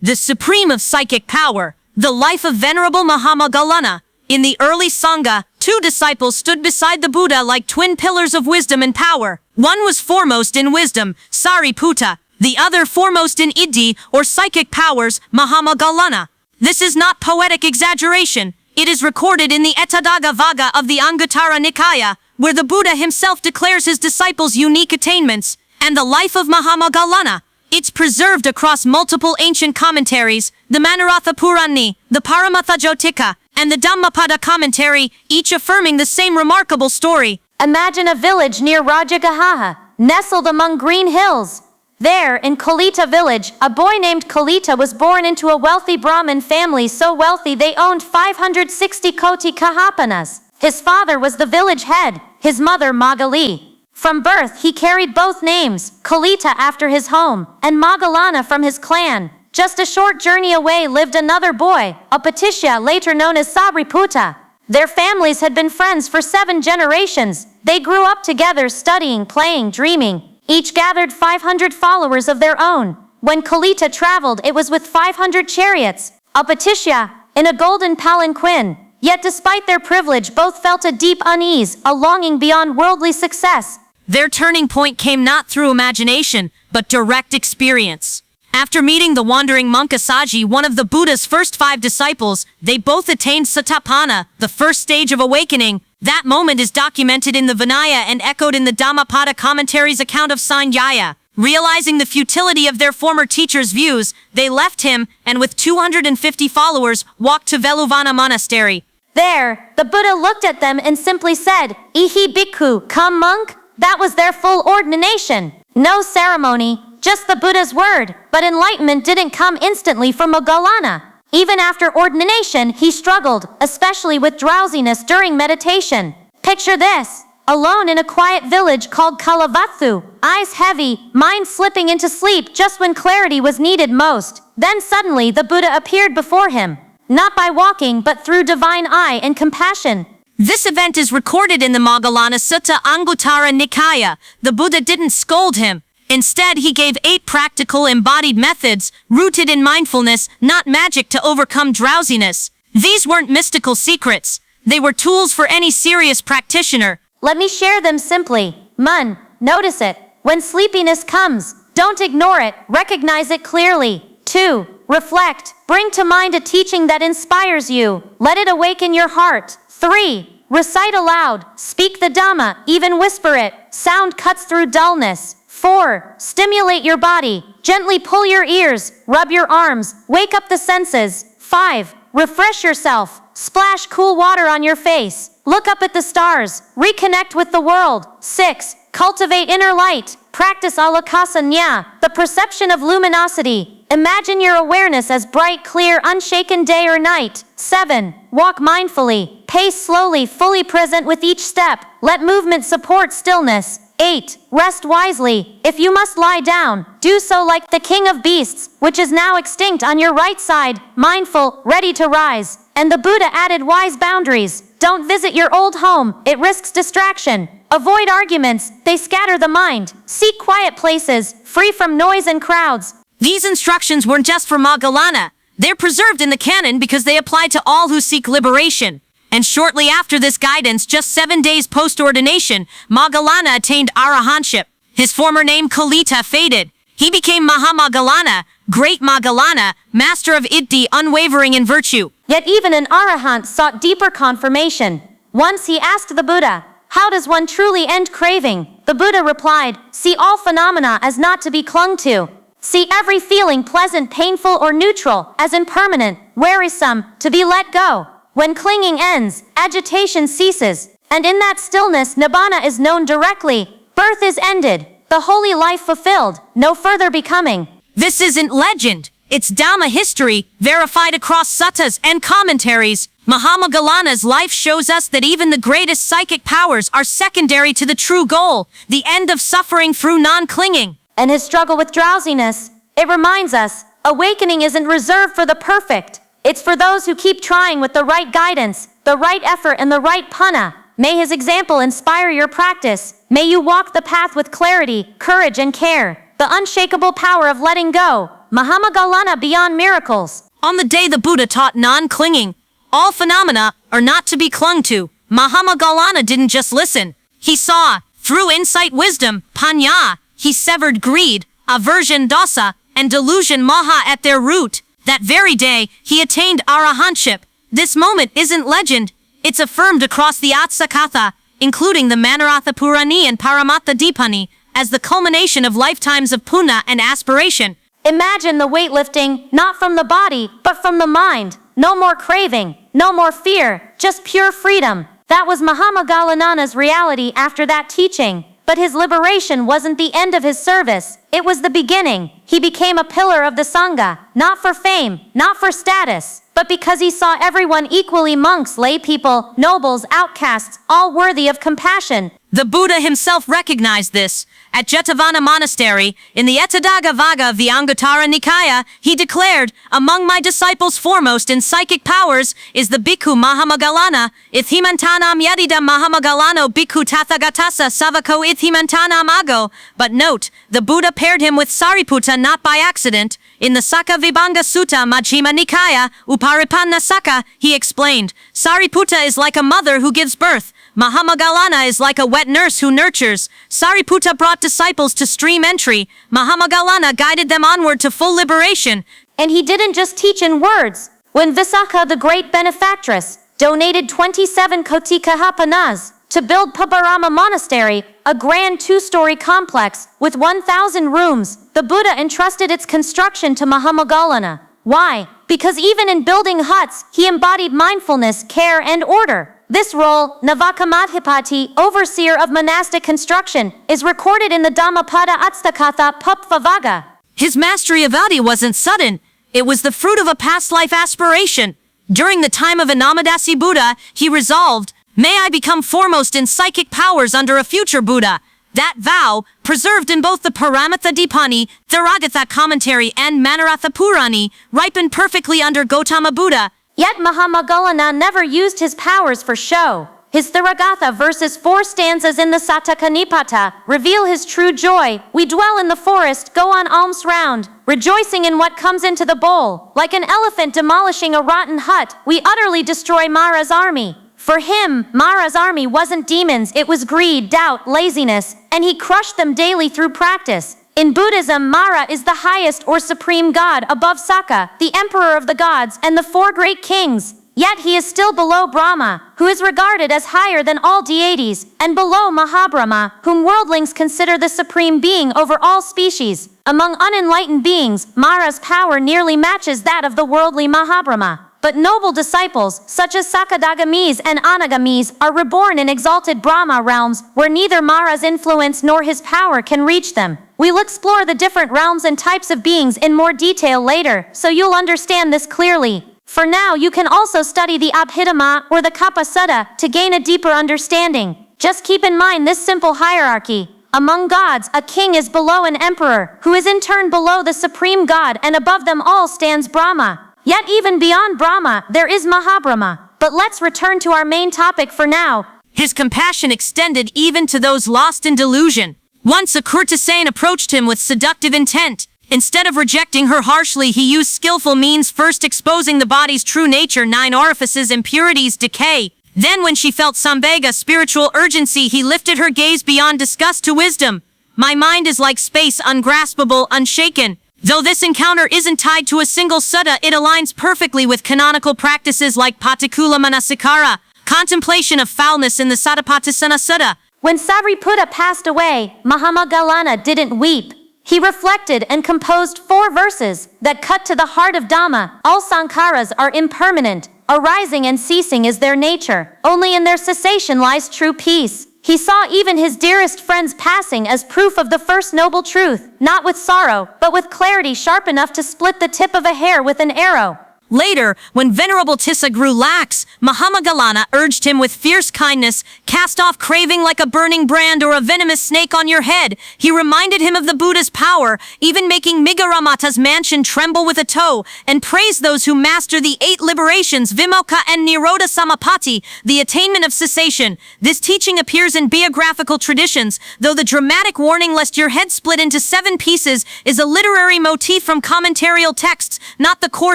the supreme of psychic power, the life of Venerable Mahāmoggallāna. In the early Saṅgha, two disciples stood beside the Buddha like twin pillars of wisdom and power. One was foremost in wisdom, Sariputta, the other foremost in iddhi, or psychic powers, Mahāmoggallāna. This is not poetic exaggeration. It is recorded in the Ettadagga of the Anguttara Nikaya, where the Buddha himself declares his disciples' unique attainments, and the life of Mahāmoggallāna. It's preserved across multiple ancient commentaries, the Manoratha Purani, the Paramatha Jotika, and the Dhammapada commentary, each affirming the same remarkable story. Imagine a village near Rājagaha, nestled among green hills. There, in Kolita village, a boy named Kolita was born into a wealthy Brahmin family, so wealthy they owned 560 koti kahapanas. His father was the village head, his mother Magali. From birth he carried both names, Kolita after his home, and Moggallāna from his clan. Just a short journey away lived another boy, Apatishya, later known as Sariputta. Their families had been friends for 7 generations. They grew up together studying, playing, dreaming. Each gathered 500 followers of their own. When Kolita traveled, it was with 500 chariots, Apatishya in a golden palanquin. Yet despite their privilege, both felt a deep unease, a longing beyond worldly success. Their turning point came not through imagination, but direct experience. After meeting the wandering monk Assaji, one of the Buddha's first 5 disciples, they both attained Satapana, the first stage of awakening. That moment is documented in the Vinaya and echoed in the Dhammapada commentary's account of Saṅgha. Realizing the futility of their former teacher's views, they left him, and with 250 followers, walked to Veluvana Monastery. There, the Buddha looked at them and simply said, "Ihi bhikkhu, come monk." That was their full ordination. No ceremony, just the Buddha's word. But enlightenment didn't come instantly for Moggallāna. Even after ordination, he struggled, especially with drowsiness during meditation. Picture this: alone in a quiet village called Kalavathu, eyes heavy, mind slipping into sleep just when clarity was needed most. Then suddenly the Buddha appeared before him, not by walking but through divine eye and compassion. This event is recorded in the Moggallāna Sutta Anguttara Nikaya. The Buddha didn't scold him. Instead, he gave 8 practical embodied methods, rooted in mindfulness, not magic, to overcome drowsiness. These weren't mystical secrets. They were tools for any serious practitioner. Let me share them simply. 1. Notice it. When sleepiness comes, don't ignore it, recognize it clearly. 2. Reflect. Bring to mind a teaching that inspires you. Let it awaken your heart. 3. Recite aloud. Speak the Dhamma, even whisper it. Sound cuts through dullness. 4. Stimulate your body. Gently pull your ears, rub your arms, wake up the senses. 5. Refresh yourself. Splash cool water on your face. Look up at the stars. Reconnect with the world. 6. Cultivate inner light. Practice alakasa ñā, the perception of luminosity. Imagine your awareness as bright, clear, unshaken day or night. 7. Walk mindfully. Pace slowly, fully present with each step. Let movement support stillness. 8. Rest wisely. If you must lie down, do so like the king of beasts, which is now extinct, on your right side, mindful, ready to rise. And the Buddha added wise boundaries. Don't visit your old home, it risks distraction. Avoid arguments, they scatter the mind. Seek quiet places, free from noise and crowds. These instructions weren't just for Moggallāna. They're preserved in the canon because they apply to all who seek liberation. And shortly after this guidance, just 7 days post-ordination, Moggallāna attained arahantship. His former name Kolita faded. He became Mahāmoggallāna, Great Moggallāna, master of iddhi, unwavering in virtue. Yet even an arahant sought deeper confirmation. Once he asked the Buddha, "How does one truly end craving?" The Buddha replied, "See all phenomena as not to be clung to. See every feeling, pleasant, painful, or neutral, as impermanent, wearisome, to be let go. When clinging ends, agitation ceases, and in that stillness nibbana is known directly. Birth is ended, the holy life fulfilled, no further becoming." This isn't legend. It's Dhamma history, verified across suttas and commentaries. Mahāmoggallāna's life shows us that even the greatest psychic powers are secondary to the true goal, the end of suffering through non-clinging. And his struggle with drowsiness, it reminds us, awakening isn't reserved for the perfect. It's for those who keep trying with the right guidance, the right effort, and the right punna. May his example inspire your practice. May you walk the path with clarity, courage, and care. The unshakable power of letting go. Mahāmoggallāna beyond miracles. On the day the Buddha taught non-clinging, all phenomena are not to be clung to, Mahāmoggallāna didn't just listen. He saw, through insight wisdom, punna, he severed greed, aversion dosa, and delusion maha at their root. That very day, he attained arahantship. This moment isn't legend. It's affirmed across the Atsakatha, including the Manoratha Purani and Paramattha Dipani, as the culmination of lifetimes of punna and aspiration. Imagine the weightlifting, not from the body, but from the mind. No more craving, no more fear, just pure freedom. That was Mahāmoggallāna's reality after that teaching. But his liberation wasn't the end of his service. It was the beginning. He became a pillar of the Saṅgha, not for fame, not for status, but because he saw everyone equally, monks, lay people, nobles, outcasts, all worthy of compassion. The Buddha himself recognized this. At Jetavana Monastery, in the Ettadagga Vagga of the Anguttara Nikaya, he declared, "Among my disciples foremost in psychic powers is the Bhikkhu Mahāmoggallāna. Ithhimantanam yadidam Mahāmoggallāno Bhikkhu Tathagatassa Savako ithhimantanam ago." But note, the Buddha paired him with Sariputta not by accident. In the Sakka Vibhanga Sutta Majjhima Nikaya, Uparipanna Sakka, he explained, Sariputta is like a mother who gives birth. Mahāmoggallāna is like a wet nurse who nurtures. Sariputta brought disciples to stream entry. Mahāmoggallāna guided them onward to full liberation. And he didn't just teach in words. When Visakha, the great benefactress, donated 27 kotikaha pannas to build Pabarama Monastery, a grand 2-story complex with 1,000 rooms, the Buddha entrusted its construction to Mahāmoggallāna. Why? Because even in building huts, he embodied mindfulness, care, and order. This role, Navakamadhipati, overseer of monastic construction, is recorded in the Dhammapada Atstakatha Pupvavaga. His mastery of iddhi wasn't sudden. It was the fruit of a past life aspiration. During the time of Anamadasi Buddha, he resolved, "May I become foremost in psychic powers under a future Buddha." That vow, preserved in both the Paramattha Dipani, Theragatha commentary, and Manoratha Purani, ripened perfectly under Gautama Buddha. Yet Mahāmoggallāna never used his powers for show. His Theragatha verses 4 stanzas in the Sattaka Nipata reveal his true joy. "We dwell in the forest, go on alms round, rejoicing in what comes into the bowl. Like an elephant demolishing a rotten hut, we utterly destroy Māra's army." For him, Māra's army wasn't demons, it was greed, doubt, laziness, and he crushed them daily through practice. In Buddhism, Māra is the highest or supreme god above Saṅgha, the emperor of the gods, and the 4 great kings. Yet he is still below Brahma, who is regarded as higher than all deities, and below Mahabrahma, whom worldlings consider the supreme being over all species. Among unenlightened beings, Māra's power nearly matches that of the worldly Mahabrahma. But noble disciples, such as Sakadagamis and Anagamis, are reborn in exalted Brahma realms, where neither Māra's influence nor his power can reach them. We'll explore the different realms and types of beings in more detail later, so you'll understand this clearly. For now, you can also study the Abhidhamma or the Kappa Sutta to gain a deeper understanding. Just keep in mind this simple hierarchy. Among gods, a king is below an emperor, who is in turn below the supreme god, and above them all stands Brahma. Yet even beyond Brahma, there is Mahabrahma. But let's return to our main topic for now. His compassion extended even to those lost in delusion. Once a courtesan approached him with seductive intent. Instead of rejecting her harshly, he used skillful means, first exposing the body's true nature, 9 orifices, impurities, decay. Then when she felt sambhega, spiritual urgency, he lifted her gaze beyond disgust to wisdom. "My mind is like space, ungraspable, unshaken." Though this encounter isn't tied to a single sutta, it aligns perfectly with canonical practices like Patikula Manasikara, contemplation of foulness in the Satipatthana Sutta. When Sariputta passed away, Mahāmoggallāna didn't weep. He reflected and composed 4 verses that cut to the heart of Dhamma. All sankharas are impermanent. Arising and ceasing is their nature. Only in their cessation lies true peace. He saw even his dearest friends passing as proof of the first noble truth, not with sorrow, but with clarity sharp enough to split the tip of a hair with an arrow. Later, when Venerable Tissa grew lax, Mahāmoggallāna urged him with fierce kindness, cast off craving like a burning brand or a venomous snake on your head. He reminded him of the Buddha's power, even making Migaramata's mansion tremble with a toe, and praised those who master the 8 liberations, Vimokkha and Nirodha Samapatti, the attainment of cessation. This teaching appears in biographical traditions, though the dramatic warning lest your head split into 7 pieces is a literary motif from commentarial texts, not the core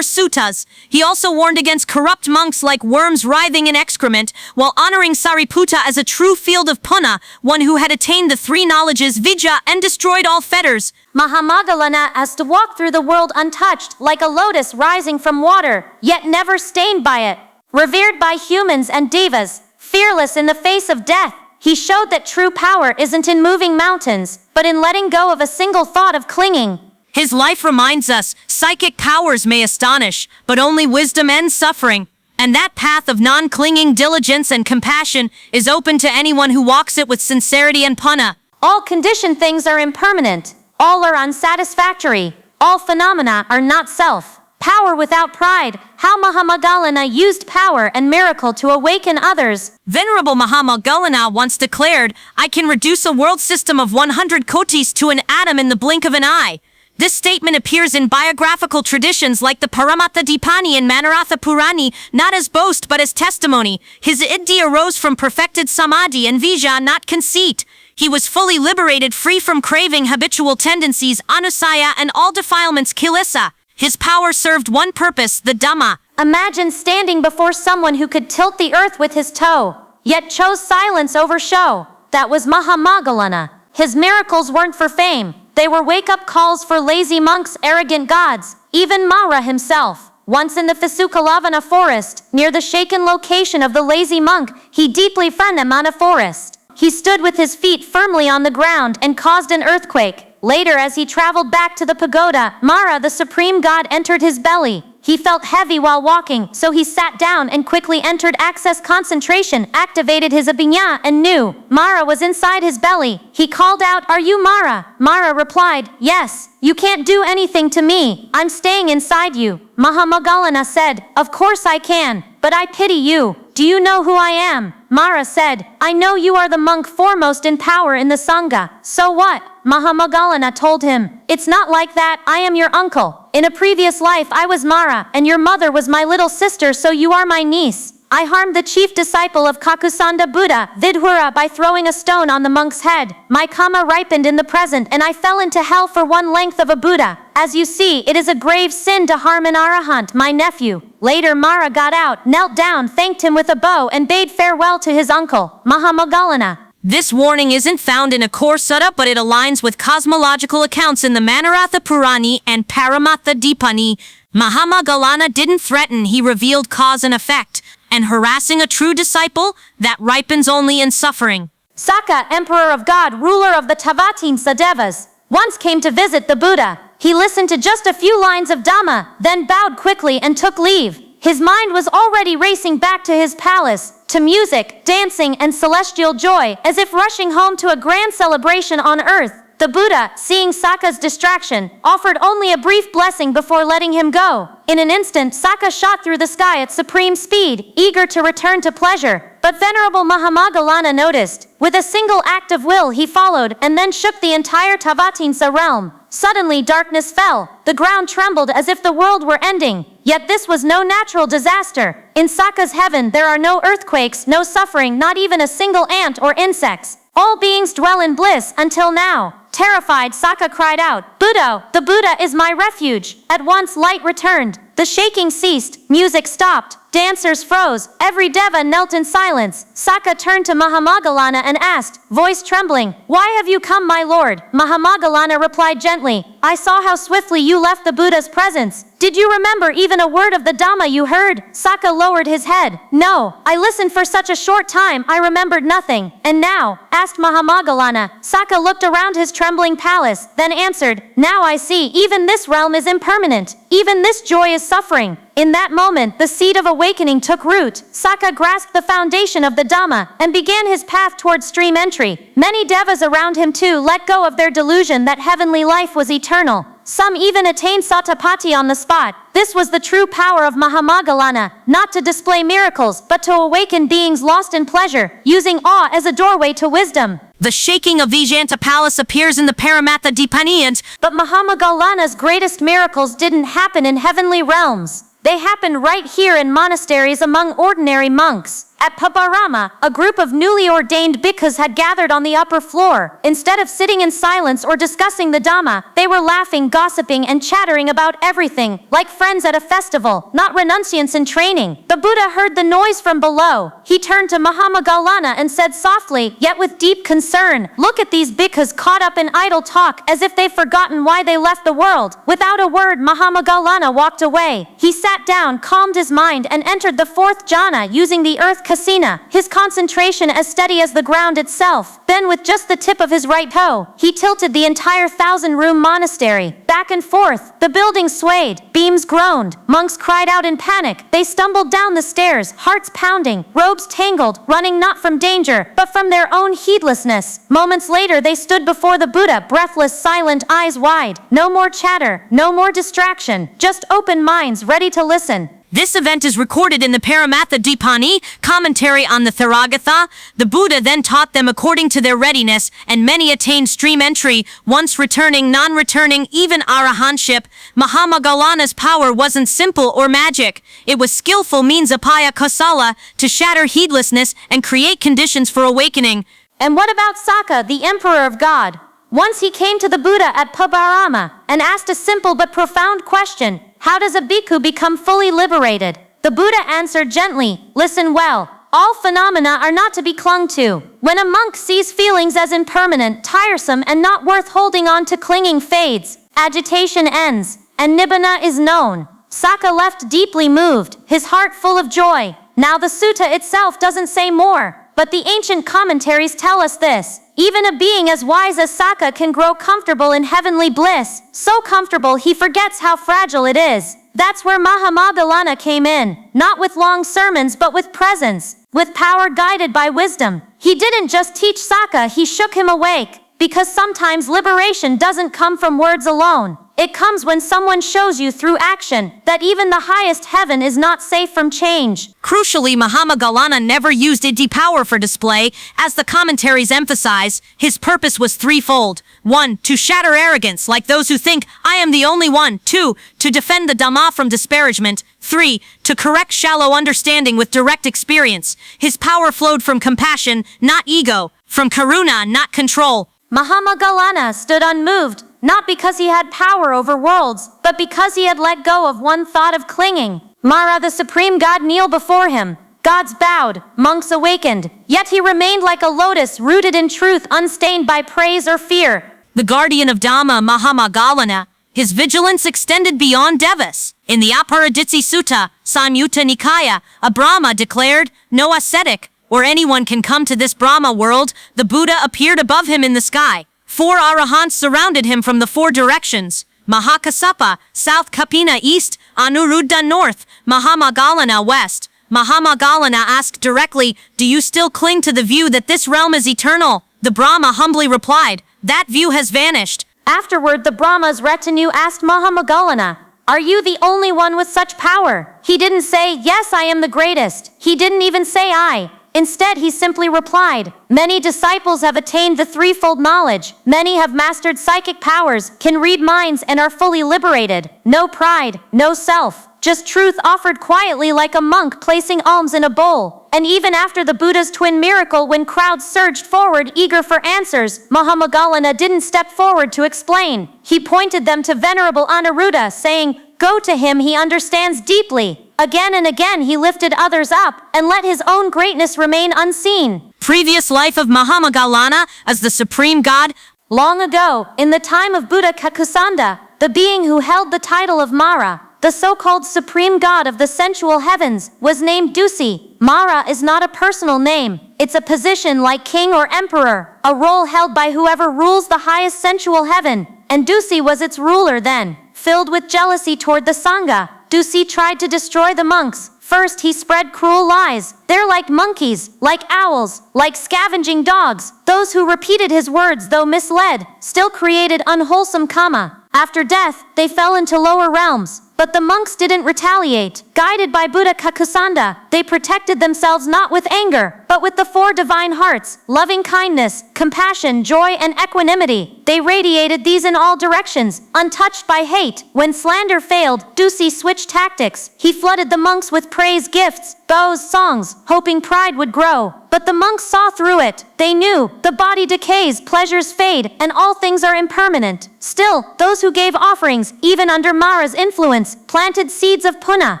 suttas. He also warned against corrupt monks like worms writhing in excrement, while honoring Sariputta as a true field of punna, one who had attained the 3 knowledges vijja and destroyed all fetters. Mahāmoggallāna has to walk through the world untouched, like a lotus rising from water, yet never stained by it. Revered by humans and devas, fearless in the face of death, he showed that true power isn't in moving mountains, but in letting go of a single thought of clinging. His life reminds us, psychic powers may astonish, but only wisdom ends suffering. And that path of non-clinging diligence and compassion is open to anyone who walks it with sincerity and punna. All conditioned things are impermanent. All are unsatisfactory. All phenomena are not self. Power without pride. How Mahāmoggallāna used power and miracle to awaken others. Venerable Mahāmoggallāna once declared, I can reduce a world system of 100 kotis to an atom in the blink of an eye. This statement appears in biographical traditions like the Paramattha Dipani and Manoratha Purani, not as boast but as testimony. His iddhi arose from perfected samadhi and vijja, not conceit. He was fully liberated, free from craving, habitual tendencies, anusaya, and all defilements, kilesa. His power served one purpose, the Dhamma. Imagine standing before someone who could tilt the earth with his toe, yet chose silence over show. That was Mahāmoggallāna. His miracles weren't for fame. They were wake-up calls for lazy monks, arrogant gods. Even Māra himself, once in the Visukalavana forest, near the shaken location of the lazy monk, he deeply Pranamana forest. He stood with his feet firmly on the ground and caused an earthquake. Later, as he traveled back to the pagoda, Māra, the supreme god, entered his belly. He felt heavy while walking, so he sat down and quickly entered access concentration, activated his abhiññā, and knew Māra was inside his belly. He called out, "Are you Māra?" Māra replied, "Yes. You can't do anything to me. I'm staying inside you." Mahāmoggallāna said, "Of course I can, but I pity you. Do you know who I am?" Māra said, "I know you are the monk foremost in power in the Saṅgha. So what?" Mahāmoggallāna told him, "It's not like that. I am your uncle. In a previous life I was Māra, and your mother was my little sister, so you are my niece. I harmed the chief disciple of Kakusanda Buddha, Vidhura, by throwing a stone on the monk's head. My kamma ripened in the present, and I fell into hell for one length of a Buddha. As you see, it is a grave sin to harm an arahant, my nephew." Later, Māra got out, knelt down, thanked him with a bow, and bade farewell to his uncle, Mahāmoggallāna. This warning isn't found in a core sutta, but it aligns with cosmological accounts in the Manoratha Purani and Paramattha Dipani. Mahāmoggallāna didn't threaten, he revealed cause and effect. And harassing a true disciple, that ripens only in suffering. Saṅgha, emperor of God, ruler of the Tavatimsa Devas, once came to visit the Buddha. He listened to just a few lines of Dhamma, then bowed quickly and took leave. His mind was already racing back to his palace, to music, dancing, and celestial joy, as if rushing home to a grand celebration on earth. The Buddha, seeing Saṅgha's distraction, offered only a brief blessing before letting him go. In an instant, Saṅgha shot through the sky at supreme speed, eager to return to pleasure. But Venerable Mahāmoggallāna noticed. With a single act of will he followed, and then shook the entire Tavatimsa realm. Suddenly darkness fell. The ground trembled as if the world were ending. Yet this was no natural disaster. In Saṅgha's heaven there are no earthquakes, no suffering, not even a single ant or insects. All beings dwell in bliss until now. Terrified, Saṅgha cried out, "Buddha, the Buddha is my refuge." At once light returned. The shaking ceased, music stopped, dancers froze, every deva knelt in silence. Saṅgha turned to Mahāmoggallāna and asked, voice trembling, "Why have you come, my lord?" Mahāmoggallāna replied gently, "I saw how swiftly you left the Buddha's presence. Did you remember even a word of the Dhamma you heard?" Saṅgha lowered his head. "No, I listened for such a short time I remembered nothing." "And now?" asked Mahāmoggallāna. Saṅgha looked around his trembling palace, then answered, "Now I see even this realm is impermanent. Even this joy is suffering." In that moment, the seed of awakening took root. Saṅgha grasped the foundation of the Dhamma and began his path toward stream entry. Many devas around him too let go of their delusion that heavenly life was eternal. Some even attained Satapati on the spot. This was the true power of Mahāmoggallāna, not to display miracles, but to awaken beings lost in pleasure, using awe as a doorway to wisdom. The shaking of Vijayanta Palace appears in the Paramatha Dipani, But Mahāmoggallāna's greatest miracles didn't happen in heavenly realms. They happened right here in monasteries among ordinary monks. At Pabarama, a group of newly ordained bhikkhus had gathered on the upper floor. Instead of sitting in silence or discussing the Dhamma, they were laughing, gossiping, and chattering about everything, like friends at a festival, not renunciants in training. The Buddha heard the noise from below. He turned to Mahāmoggallāna and said softly, yet with deep concern, "Look at these bhikkhus caught up in idle talk, as if they've forgotten why they left the world." Without a word, Mahāmoggallāna walked away. He sat down, calmed his mind, and entered the fourth jhana using the earth kasina, his concentration as steady as the ground itself. Then with just the tip of his right toe, he tilted the entire 1,000-room monastery. Back and forth, the building swayed, beams groaned, monks cried out in panic. They stumbled down the stairs, hearts pounding, robes tangled, running not from danger, but from their own heedlessness. Moments later they stood before the Buddha, breathless, silent, eyes wide. No more chatter, no more distraction, just open minds ready to listen. This event is recorded in the Paramatha Dipani, commentary on the Theragatha. The Buddha then taught them according to their readiness, and many attained stream entry, once returning, non-returning, even arahantship. Mahāmoggallāna's power wasn't simple or magic. It was skillful means apaya kosala, to shatter heedlessness and create conditions for awakening. And what about Saṅgha, the emperor of God? Once he came to the Buddha at Pabarama and asked a simple but profound question. How does a bhikkhu become fully liberated? The Buddha answered gently, listen well. All phenomena are not to be clung to. When a monk sees feelings as impermanent, tiresome, and not worth holding on to, clinging fades, agitation ends, and nibbana is known. Saṅgha left deeply moved, his heart full of joy. Now the sutta itself doesn't say more, but the ancient commentaries tell us this. Even a being as wise as Saṅgha can grow comfortable in heavenly bliss, so comfortable he forgets how fragile it is. That's where Mahāmoggallāna came in, not with long sermons but with presence, with power guided by wisdom. He didn't just teach Saṅgha, he shook him awake, because sometimes liberation doesn't come from words alone. It comes when someone shows you through action that even the highest heaven is not safe from change. Crucially, Mahāmoggallāna never used iddhi power for display. As the commentaries emphasize, his purpose was threefold. 1. To shatter arrogance, like those who think, I am the only one. 2. To defend the Dhamma from disparagement. 3. To correct shallow understanding with direct experience. His power flowed from compassion, not ego, from karuna, not control. Mahāmoggallāna stood unmoved, not because he had power over worlds, but because he had let go of one thought of clinging. Māra, the supreme god, kneeled before him. Gods bowed, monks awakened, yet he remained like a lotus rooted in truth, unstained by praise or fear. The guardian of Dhamma, Mahāmoggallāna, his vigilance extended beyond devas. In the Aparaditsi Sutta, Samyutta Nikaya, a Brahma declared, no ascetic or anyone can come to this Brahma world. The Buddha appeared above him in the sky. 4 arahants surrounded him from the 4 directions. Mahākassapa, South, Kapina, East, Anuruddha, North, Mahāmoggallāna, West. Mahāmoggallāna asked directly, do you still cling to the view that this realm is eternal? The Brahma humbly replied, that view has vanished. Afterward, the Brahma's retinue asked Mahāmoggallāna, are you the only one with such power? He didn't say, yes, I am the greatest. He didn't even say I. Instead, he simply replied, many disciples have attained the threefold knowledge. Many have mastered psychic powers, can read minds, and are fully liberated. No pride, no self, just truth offered quietly like a monk placing alms in a bowl. And even after the Buddha's twin miracle, when crowds surged forward eager for answers, Mahāmoggallāna didn't step forward to explain. He pointed them to Venerable Anuruddha, saying, go to him, he understands deeply. Again and again he lifted others up and let his own greatness remain unseen. Previous life of Mahāmoggallāna as the supreme god. Long ago, in the time of Buddha Kakusanda, the being who held the title of Māra, the so-called supreme god of the sensual heavens, was named Dussi. Māra is not a personal name. It's a position like king or emperor, a role held by whoever rules the highest sensual heaven. And Dussi was its ruler then. Filled with jealousy toward the Saṅgha, Dussi tried to destroy the monks. First, he spread cruel lies. They're like monkeys, like owls, like scavenging dogs. Those who repeated his words, though misled, still created unwholesome kamma. After death, they fell into lower realms. But the monks didn't retaliate. Guided by Buddha Kakusanda, they protected themselves not with anger, but with the four divine hearts, loving kindness, compassion, joy, and equanimity. They radiated these in all directions, untouched by hate. When slander failed, Dussi switched tactics. He flooded the monks with praise gifts, bows, songs, hoping pride would grow. But the monks saw through it. They knew the body decays, pleasures fade, and all things are impermanent. Still, those who gave offerings, even under Māra's influence, planted seeds of punna.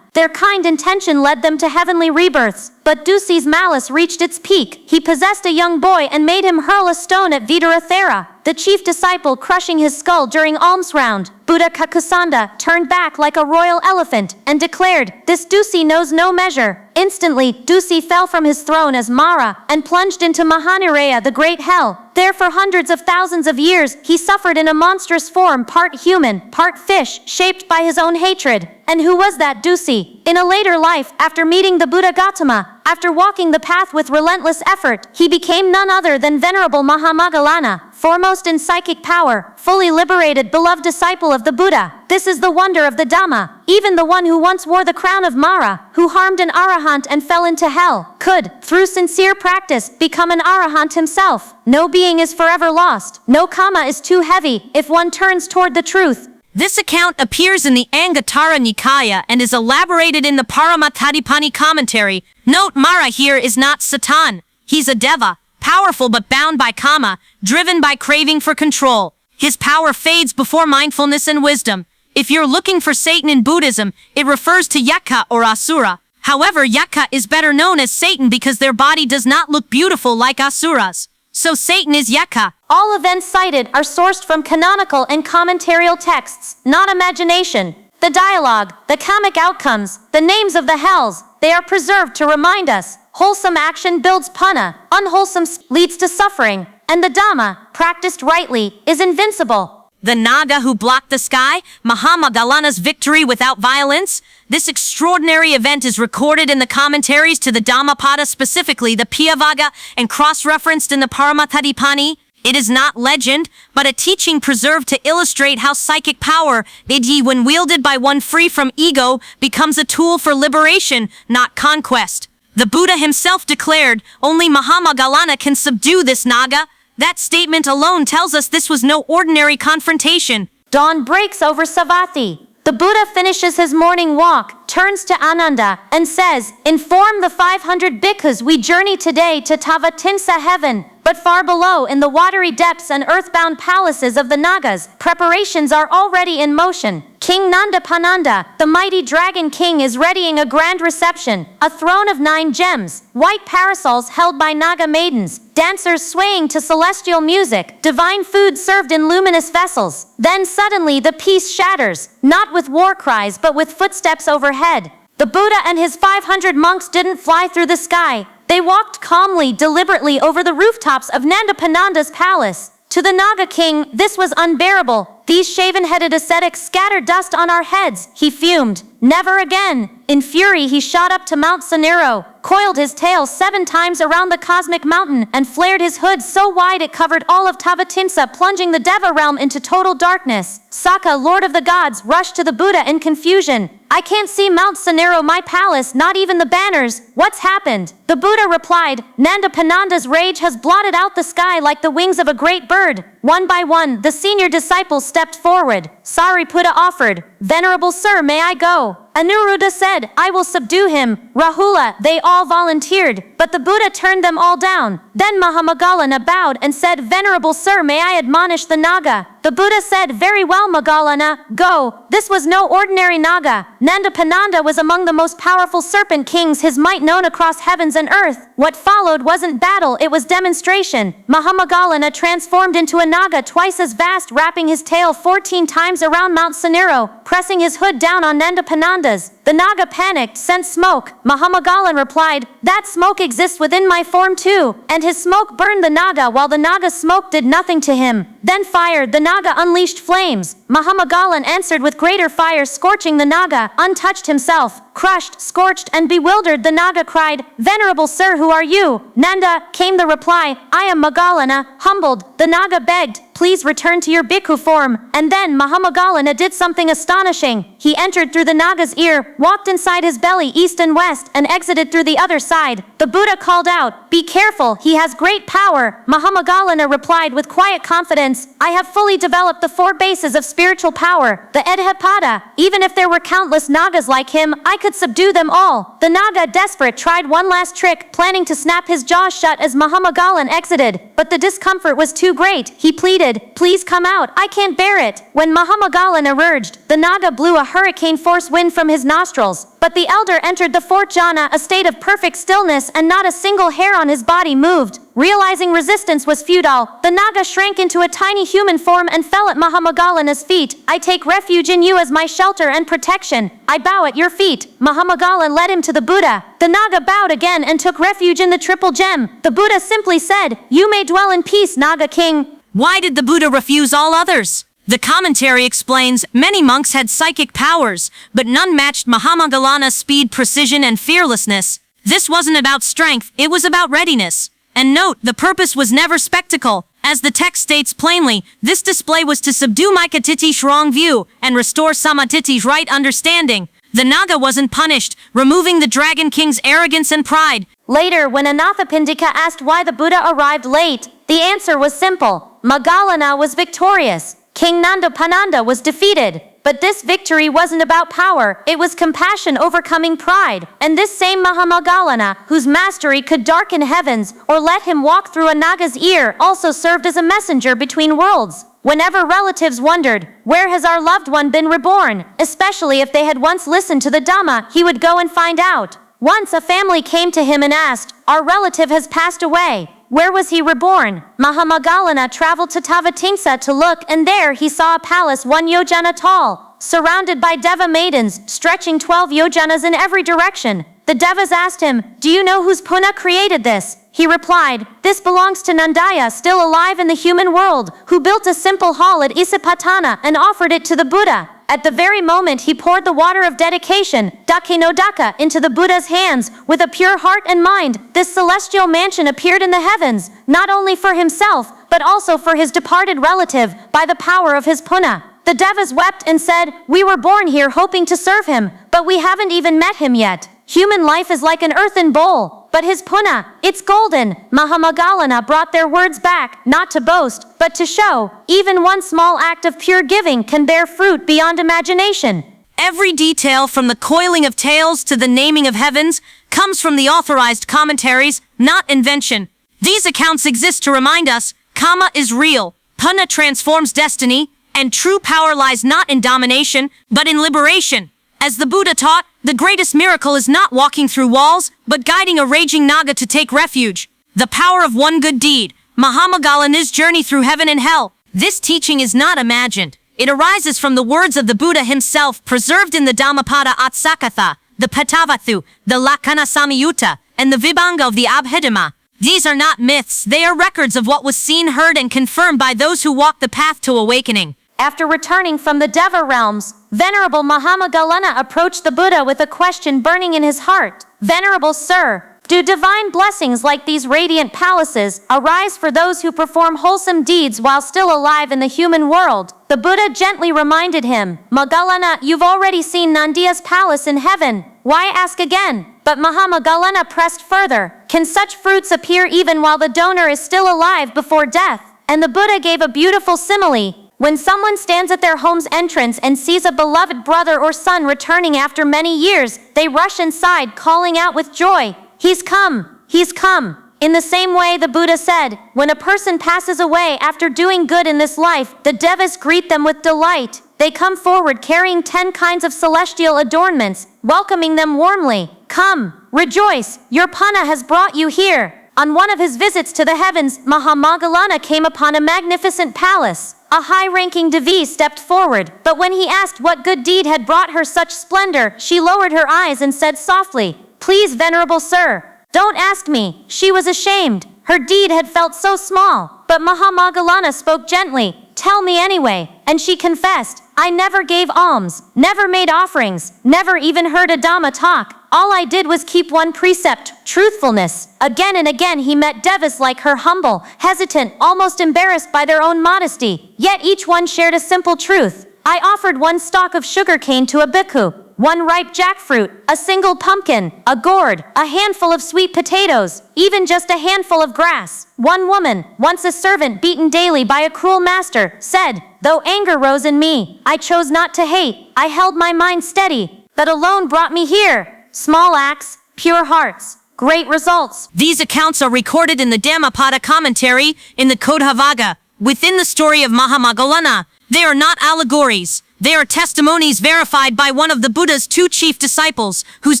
Their kind intention led them to heavenly rebirths. But Dussi's malice reached its peak. He possessed a young boy and made him hurl a stone at Vidurathera, the chief disciple, crushing his skull during alms round. Buddha Kakusanda turned back like a royal elephant and declared, "This Dussi knows no measure." Instantly, Dussi fell from his throne as Māra and plunged into Mahaniraya, the great hell. There for hundreds of thousands of years, he suffered in a monstrous form, part human, part fish, shaped by his own hatred. And who was that Dussi? In a later life, after meeting the Buddha Gautama, after walking the path with relentless effort, he became none other than Venerable Mahāmoggallāna, foremost in psychic power, fully liberated, beloved disciple of the Buddha. This is the wonder of the Dhamma. Even the one who once wore the crown of Māra, who harmed an arahant and fell into hell, could, through sincere practice, become an arahant himself. No being is forever lost. No kamma is too heavy if one turns toward the truth. This account appears in the Anguttara Nikaya and is elaborated in the Paramatthathipani commentary. Note, Māra here is not Satan. He's a deva, powerful but bound by kamma, driven by craving for control. His power fades before mindfulness and wisdom. If you're looking for Satan in Buddhism, it refers to Yaka or Asura. However, Yaka is better known as Satan because their body does not look beautiful like Asura's. So Satan is Yaka. All events cited are sourced from canonical and commentarial texts, not imagination. The dialogue, the kammic outcomes, the names of the hells, they are preserved to remind us. Wholesome action builds punna, unwholesome leads to suffering, and the Dhamma, practiced rightly, is invincible. The Naga who blocked the sky, Mahāmoggallāna's victory without violence. This extraordinary event is recorded in the commentaries to the Dhammapada, specifically the Piyavaga, and cross-referenced in the Paramatthathipani. It is not legend, but a teaching preserved to illustrate how psychic power, iddhi, when wielded by one free from ego, becomes a tool for liberation, not conquest. The Buddha himself declared, only Mahāmoggallāna can subdue this Naga. That statement alone tells us this was no ordinary confrontation. Dawn breaks over Savatthi. The Buddha finishes his morning walk, turns to Ananda, and says, "Inform the 500 bhikkhus we journey today to Tavatinsa heaven, but far below in the watery depths and earthbound palaces of the Nagas, preparations are already in motion. King Nandapananda, the mighty dragon king, is readying a grand reception, a throne of 9 gems, white parasols held by Naga maidens, dancers swaying to celestial music, divine food served in luminous vessels." Then suddenly the peace shatters, not with war cries but with footsteps overhead. The Buddha and his 500 monks didn't fly through the sky. They walked calmly, deliberately over the rooftops of Nandapananda's palace. To the Naga king, this was unbearable. "These shaven-headed ascetics scatter dust on our heads," he fumed. "Never again." In fury, he shot up to Mount Sanero, coiled his tail 7 times around the cosmic mountain, and flared his hood so wide it covered all of Tavatinsa, plunging the Deva realm into total darkness. Sakka, lord of the gods, rushed to the Buddha in confusion. "I can't see Mount Sanero, my palace, not even the banners. What's happened?" The Buddha replied, "Nandapananda's rage has blotted out the sky like the wings of a great bird." One by one, the senior disciples stepped forward. Sariputta offered, "Venerable sir, may I go?" Anuruddha said, "I will subdue him." Rahula, they all volunteered, but the Buddha turned them all down. Then Mahāmoggallāna bowed and said, "Venerable sir, may I admonish the Naga?" The Buddha said, "Very well, Moggallāna, go." This was no ordinary Naga. Nandapananda was among the most powerful serpent kings, his might known across heavens and earth. What followed wasn't battle, it was demonstration. Mahāmoggallāna transformed into a Naga twice as vast, wrapping his tail 14 times around Mount Sanero, pressing his hood down on Nandapananda's. The Naga panicked, sent smoke. Mahāmoggallāna replied, "That smoke exists within my form too." And his smoke burned the Naga while the Naga's smoke did nothing to him. Then fire, the Naga unleashed flames. Mahāmoggallāna answered with greater fire, scorching the Naga, untouched himself. Crushed, scorched, and bewildered, the Naga cried, "Venerable sir, who are you?" "Nanda," came the reply, "I am Moggallāna." Humbled, the Naga begged, "Please return to your bhikkhu form." And then Mahāmoggallāna did something astonishing. He entered through the Naga's ear, walked inside his belly east and west, and exited through the other side. The Buddha called out, "Be careful, he has great power." Mahāmoggallāna replied with quiet confidence, "I have fully developed the 4 bases of spiritual power, the Iddhi. Even if there were countless Nagas like him, I could subdue them all." The Naga, desperate, tried one last trick, planning to snap his jaws shut as Mahāmoggallāna exited. But the discomfort was too great. He pleaded, "Please come out, I can't bear it." When Mahāmoggallāna urged, the Naga blew a hurricane-force wind from his nostrils. But the elder entered the 4th jhana, a state of perfect stillness, and not a single hair on his body moved. Realizing resistance was futile, the Naga shrank into a tiny human form and fell at Mahāmoggallāna's feet. "I take refuge in you as my shelter and protection. I bow at your feet." Mahāmoggallāna led him to the Buddha. The Naga bowed again and took refuge in the triple gem. The Buddha simply said, "You may dwell in peace, Naga king." Why did the Buddha refuse all others? The commentary explains, many monks had psychic powers, but none matched Mahāmoggallāna's speed, precision, and fearlessness. This wasn't about strength, it was about readiness. And note, the purpose was never spectacle. As the text states plainly, this display was to subdue Maikatiti's wrong view and restore Samatiti's right understanding. The Naga wasn't punished, removing the Dragon King's arrogance and pride. Later, when Anathapindika asked why the Buddha arrived late, the answer was simple. Moggallāna was victorious. King Nandapananda was defeated. But this victory wasn't about power, it was compassion overcoming pride. And this same Mahāmoggallāna, whose mastery could darken heavens or let him walk through a Naga's ear, also served as a messenger between worlds. Whenever relatives wondered, where has our loved one been reborn, especially if they had once listened to the Dhamma, he would go and find out. Once a family came to him and asked, "Our relative has passed away. Where was he reborn?" Mahāmoggallāna traveled to Tavatimsa to look, and there he saw a palace 1 yojana tall, surrounded by Deva maidens, stretching 12 yojanas in every direction. The Devas asked him, "Do you know whose punna created this?" He replied, "This belongs to Nandaya, still alive in the human world, who built a simple hall at Isipatana and offered it to the Buddha. At the very moment he poured the water of dedication, Dakinodaka, into the Buddha's hands, with a pure heart and mind, this celestial mansion appeared in the heavens, not only for himself, but also for his departed relative, by the power of his punna." The Devas wept and said, "We were born here hoping to serve him, but we haven't even met him yet. Human life is like an earthen bowl, but his punna, it's golden." Mahāmoggallāna brought their words back, not to boast, but to show, even one small act of pure giving can bear fruit beyond imagination. Every detail, from the coiling of tails to the naming of heavens, comes from the authorized commentaries, not invention. These accounts exist to remind us, kamma is real, punna transforms destiny, and true power lies not in domination, but in liberation. As the Buddha taught, the greatest miracle is not walking through walls, but guiding a raging Naga to take refuge. The power of one good deed, Mahāmoggallāna's journey through heaven and hell. This teaching is not imagined. It arises from the words of the Buddha himself, preserved in the Dhammapada Atsakatha, the Patavathu, the Lakkhana Samyutta, and the Vibhanga of the Abhidhamma. These are not myths, they are records of what was seen, heard, and confirmed by those who walked the path to awakening. After returning from the Deva realms, Venerable Mahāmoggallāna approached the Buddha with a question burning in his heart. "Venerable Sir, do divine blessings like these radiant palaces arise for those who perform wholesome deeds while still alive in the human world?" The Buddha gently reminded him, "Moggallāna, you've already seen Nandiya's palace in heaven. Why ask again?" But Mahāmoggallāna pressed further, "Can such fruits appear even while the donor is still alive before death?" And the Buddha gave a beautiful simile. When someone stands at their home's entrance and sees a beloved brother or son returning after many years, they rush inside calling out with joy, "He's come! He's come!" In the same way, the Buddha said, when a person passes away after doing good in this life, the Devas greet them with delight. They come forward carrying 10 kinds of celestial adornments, welcoming them warmly. "Come, rejoice, your punna has brought you here." On one of his visits to the heavens, Mahāmoggallāna came upon a magnificent palace. A high-ranking Devi stepped forward, but when he asked what good deed had brought her such splendor, she lowered her eyes and said softly, "Please, Venerable Sir, don't ask me." She was ashamed. Her deed had felt so small, But Mahāmoggallāna spoke gently, "Tell me anyway," and she confessed, "I never gave alms, never made offerings, never even heard a Dhamma talk. All I did was keep one precept, truthfulness." Again and again he met devas like her, humble, hesitant, almost embarrassed by their own modesty. Yet each one shared a simple truth. "I offered one stalk of sugarcane to a bhikkhu, one ripe jackfruit, a single pumpkin, a gourd, a handful of sweet potatoes, even just a handful of grass." One woman, once a servant beaten daily by a cruel master, said, "Though anger rose in me, I chose not to hate. I held my mind steady. That alone brought me here." Small acts, pure hearts, great results. These accounts are recorded in the Dhammapada commentary in the Kodhavagga. Within the story of Mahāmoggallāna, they are not allegories. They are testimonies verified by one of the Buddha's two chief disciples, whose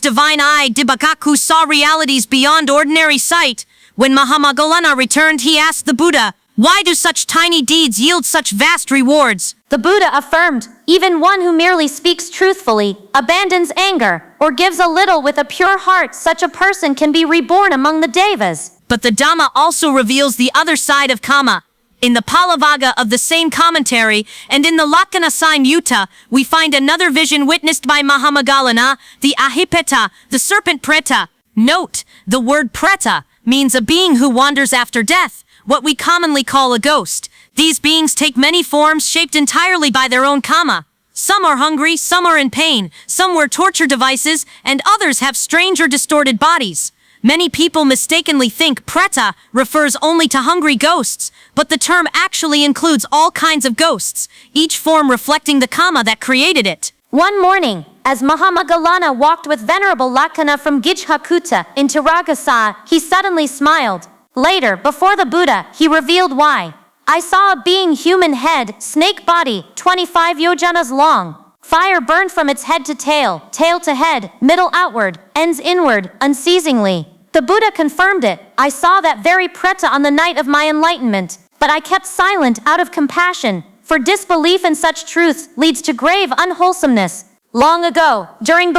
divine eye, Dibakaku, saw realities beyond ordinary sight. When Mahāmoggallāna returned, he asked the Buddha, "Why do such tiny deeds yield such vast rewards?" The Buddha affirmed, "Even one who merely speaks truthfully, abandons anger, or gives a little with a pure heart, such a person can be reborn among the devas." But the Dhamma also reveals the other side of kamma. In the Palavagga of the same commentary, and in the Lakkhana Samyutta, we find another vision witnessed by Mahāmoggallāna, the ahipeta, the serpent preta. Note, the word preta means a being who wanders after death, what we commonly call a ghost. These beings take many forms shaped entirely by their own kamma. Some are hungry, some are in pain, some wear torture devices, and others have strange or distorted bodies. Many people mistakenly think preta refers only to hungry ghosts, but the term actually includes all kinds of ghosts, each form reflecting the kamma that created it. One morning, as Mahāmoggallāna walked with Venerable Lakkhana from Gijhakuta into Rājagaha, he suddenly smiled. Later, before the Buddha, he revealed why. "I saw a being, human head, snake body, 25 yojanas long. Fire burned from its head to tail to head, middle outward, ends inward, unceasingly." The Buddha confirmed it. "I saw that very preta on the night of my enlightenment, but I kept silent out of compassion, for disbelief in such truths leads to grave unwholesomeness." Long ago,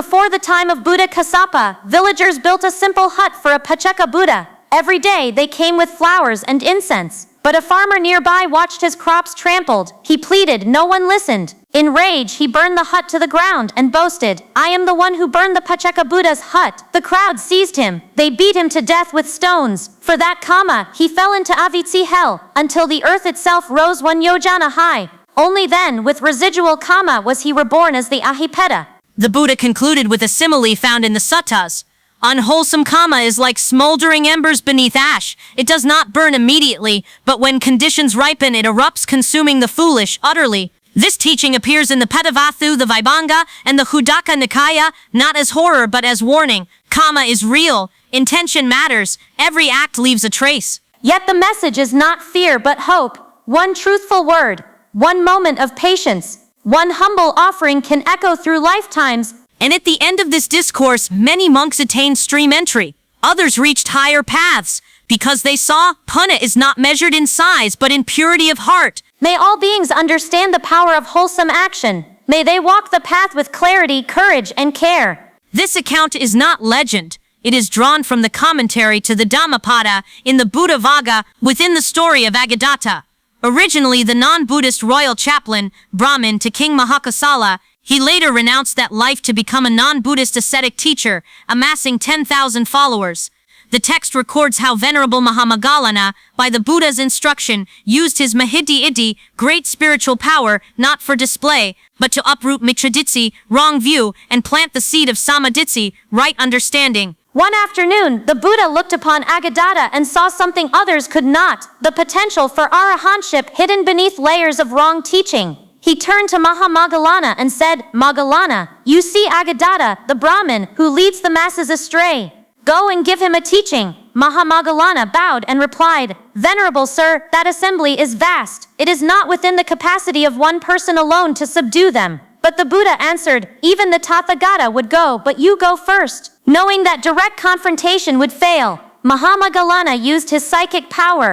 before the time of Buddha Kassapa, villagers built a simple hut for a Pachaka Buddha. Every day they came with flowers and incense. But a farmer nearby watched his crops trampled. He pleaded, no one listened. In rage, he burned the hut to the ground and boasted, "I am the one who burned the Pachaka Buddha's hut." The crowd seized him. They beat him to death with stones. For that kamma, he fell into Avitsi hell, until the earth itself rose 1 yojana high. Only then, with residual kamma, was he reborn as the ahipeta. The Buddha concluded with a simile found in the suttas. Unwholesome kamma is like smoldering embers beneath ash. It does not burn immediately, but when conditions ripen, it erupts, consuming the foolish utterly. This teaching appears in the Petavathu, the Vibhanga, and the Hudaka Nikaya, not as horror but as warning. Kamma is real. Intention matters. Every act leaves a trace. Yet the message is not fear but hope. One truthful word, one moment of patience, one humble offering can echo through lifetimes. And at the end of this discourse, many monks attained stream entry. Others reached higher paths, because they saw punna is not measured in size but in purity of heart. May all beings understand the power of wholesome action. May they walk the path with clarity, courage, and care. This account is not legend. It is drawn from the commentary to the Dhammapada in the Buddhavagga within the story of Agadatta. Originally the non-Buddhist royal chaplain, Brahmin, to King Mahakasala, he later renounced that life to become a non-Buddhist ascetic teacher, amassing 10,000 followers. The text records how Venerable Mahāmoggallāna, by the Buddha's instruction, used his iddhi, great spiritual power, not for display, but to uproot mitraditsi, wrong view, and plant the seed of samaditsi, right understanding. One afternoon, the Buddha looked upon Agadatta and saw something others could not, the potential for arahantship hidden beneath layers of wrong teaching. He turned to Mahāmoggallāna and said, "Moggallāna, you see Agadatta, the Brahmin, who leads the masses astray. Go and give him a teaching." Mahāmoggallāna bowed and replied, "Venerable sir, that assembly is vast. It is not within the capacity of one person alone to subdue them." But the Buddha answered, "Even the Tathagata would go, but you go first." Knowing that direct confrontation would fail, Mahāmoggallāna used his psychic power.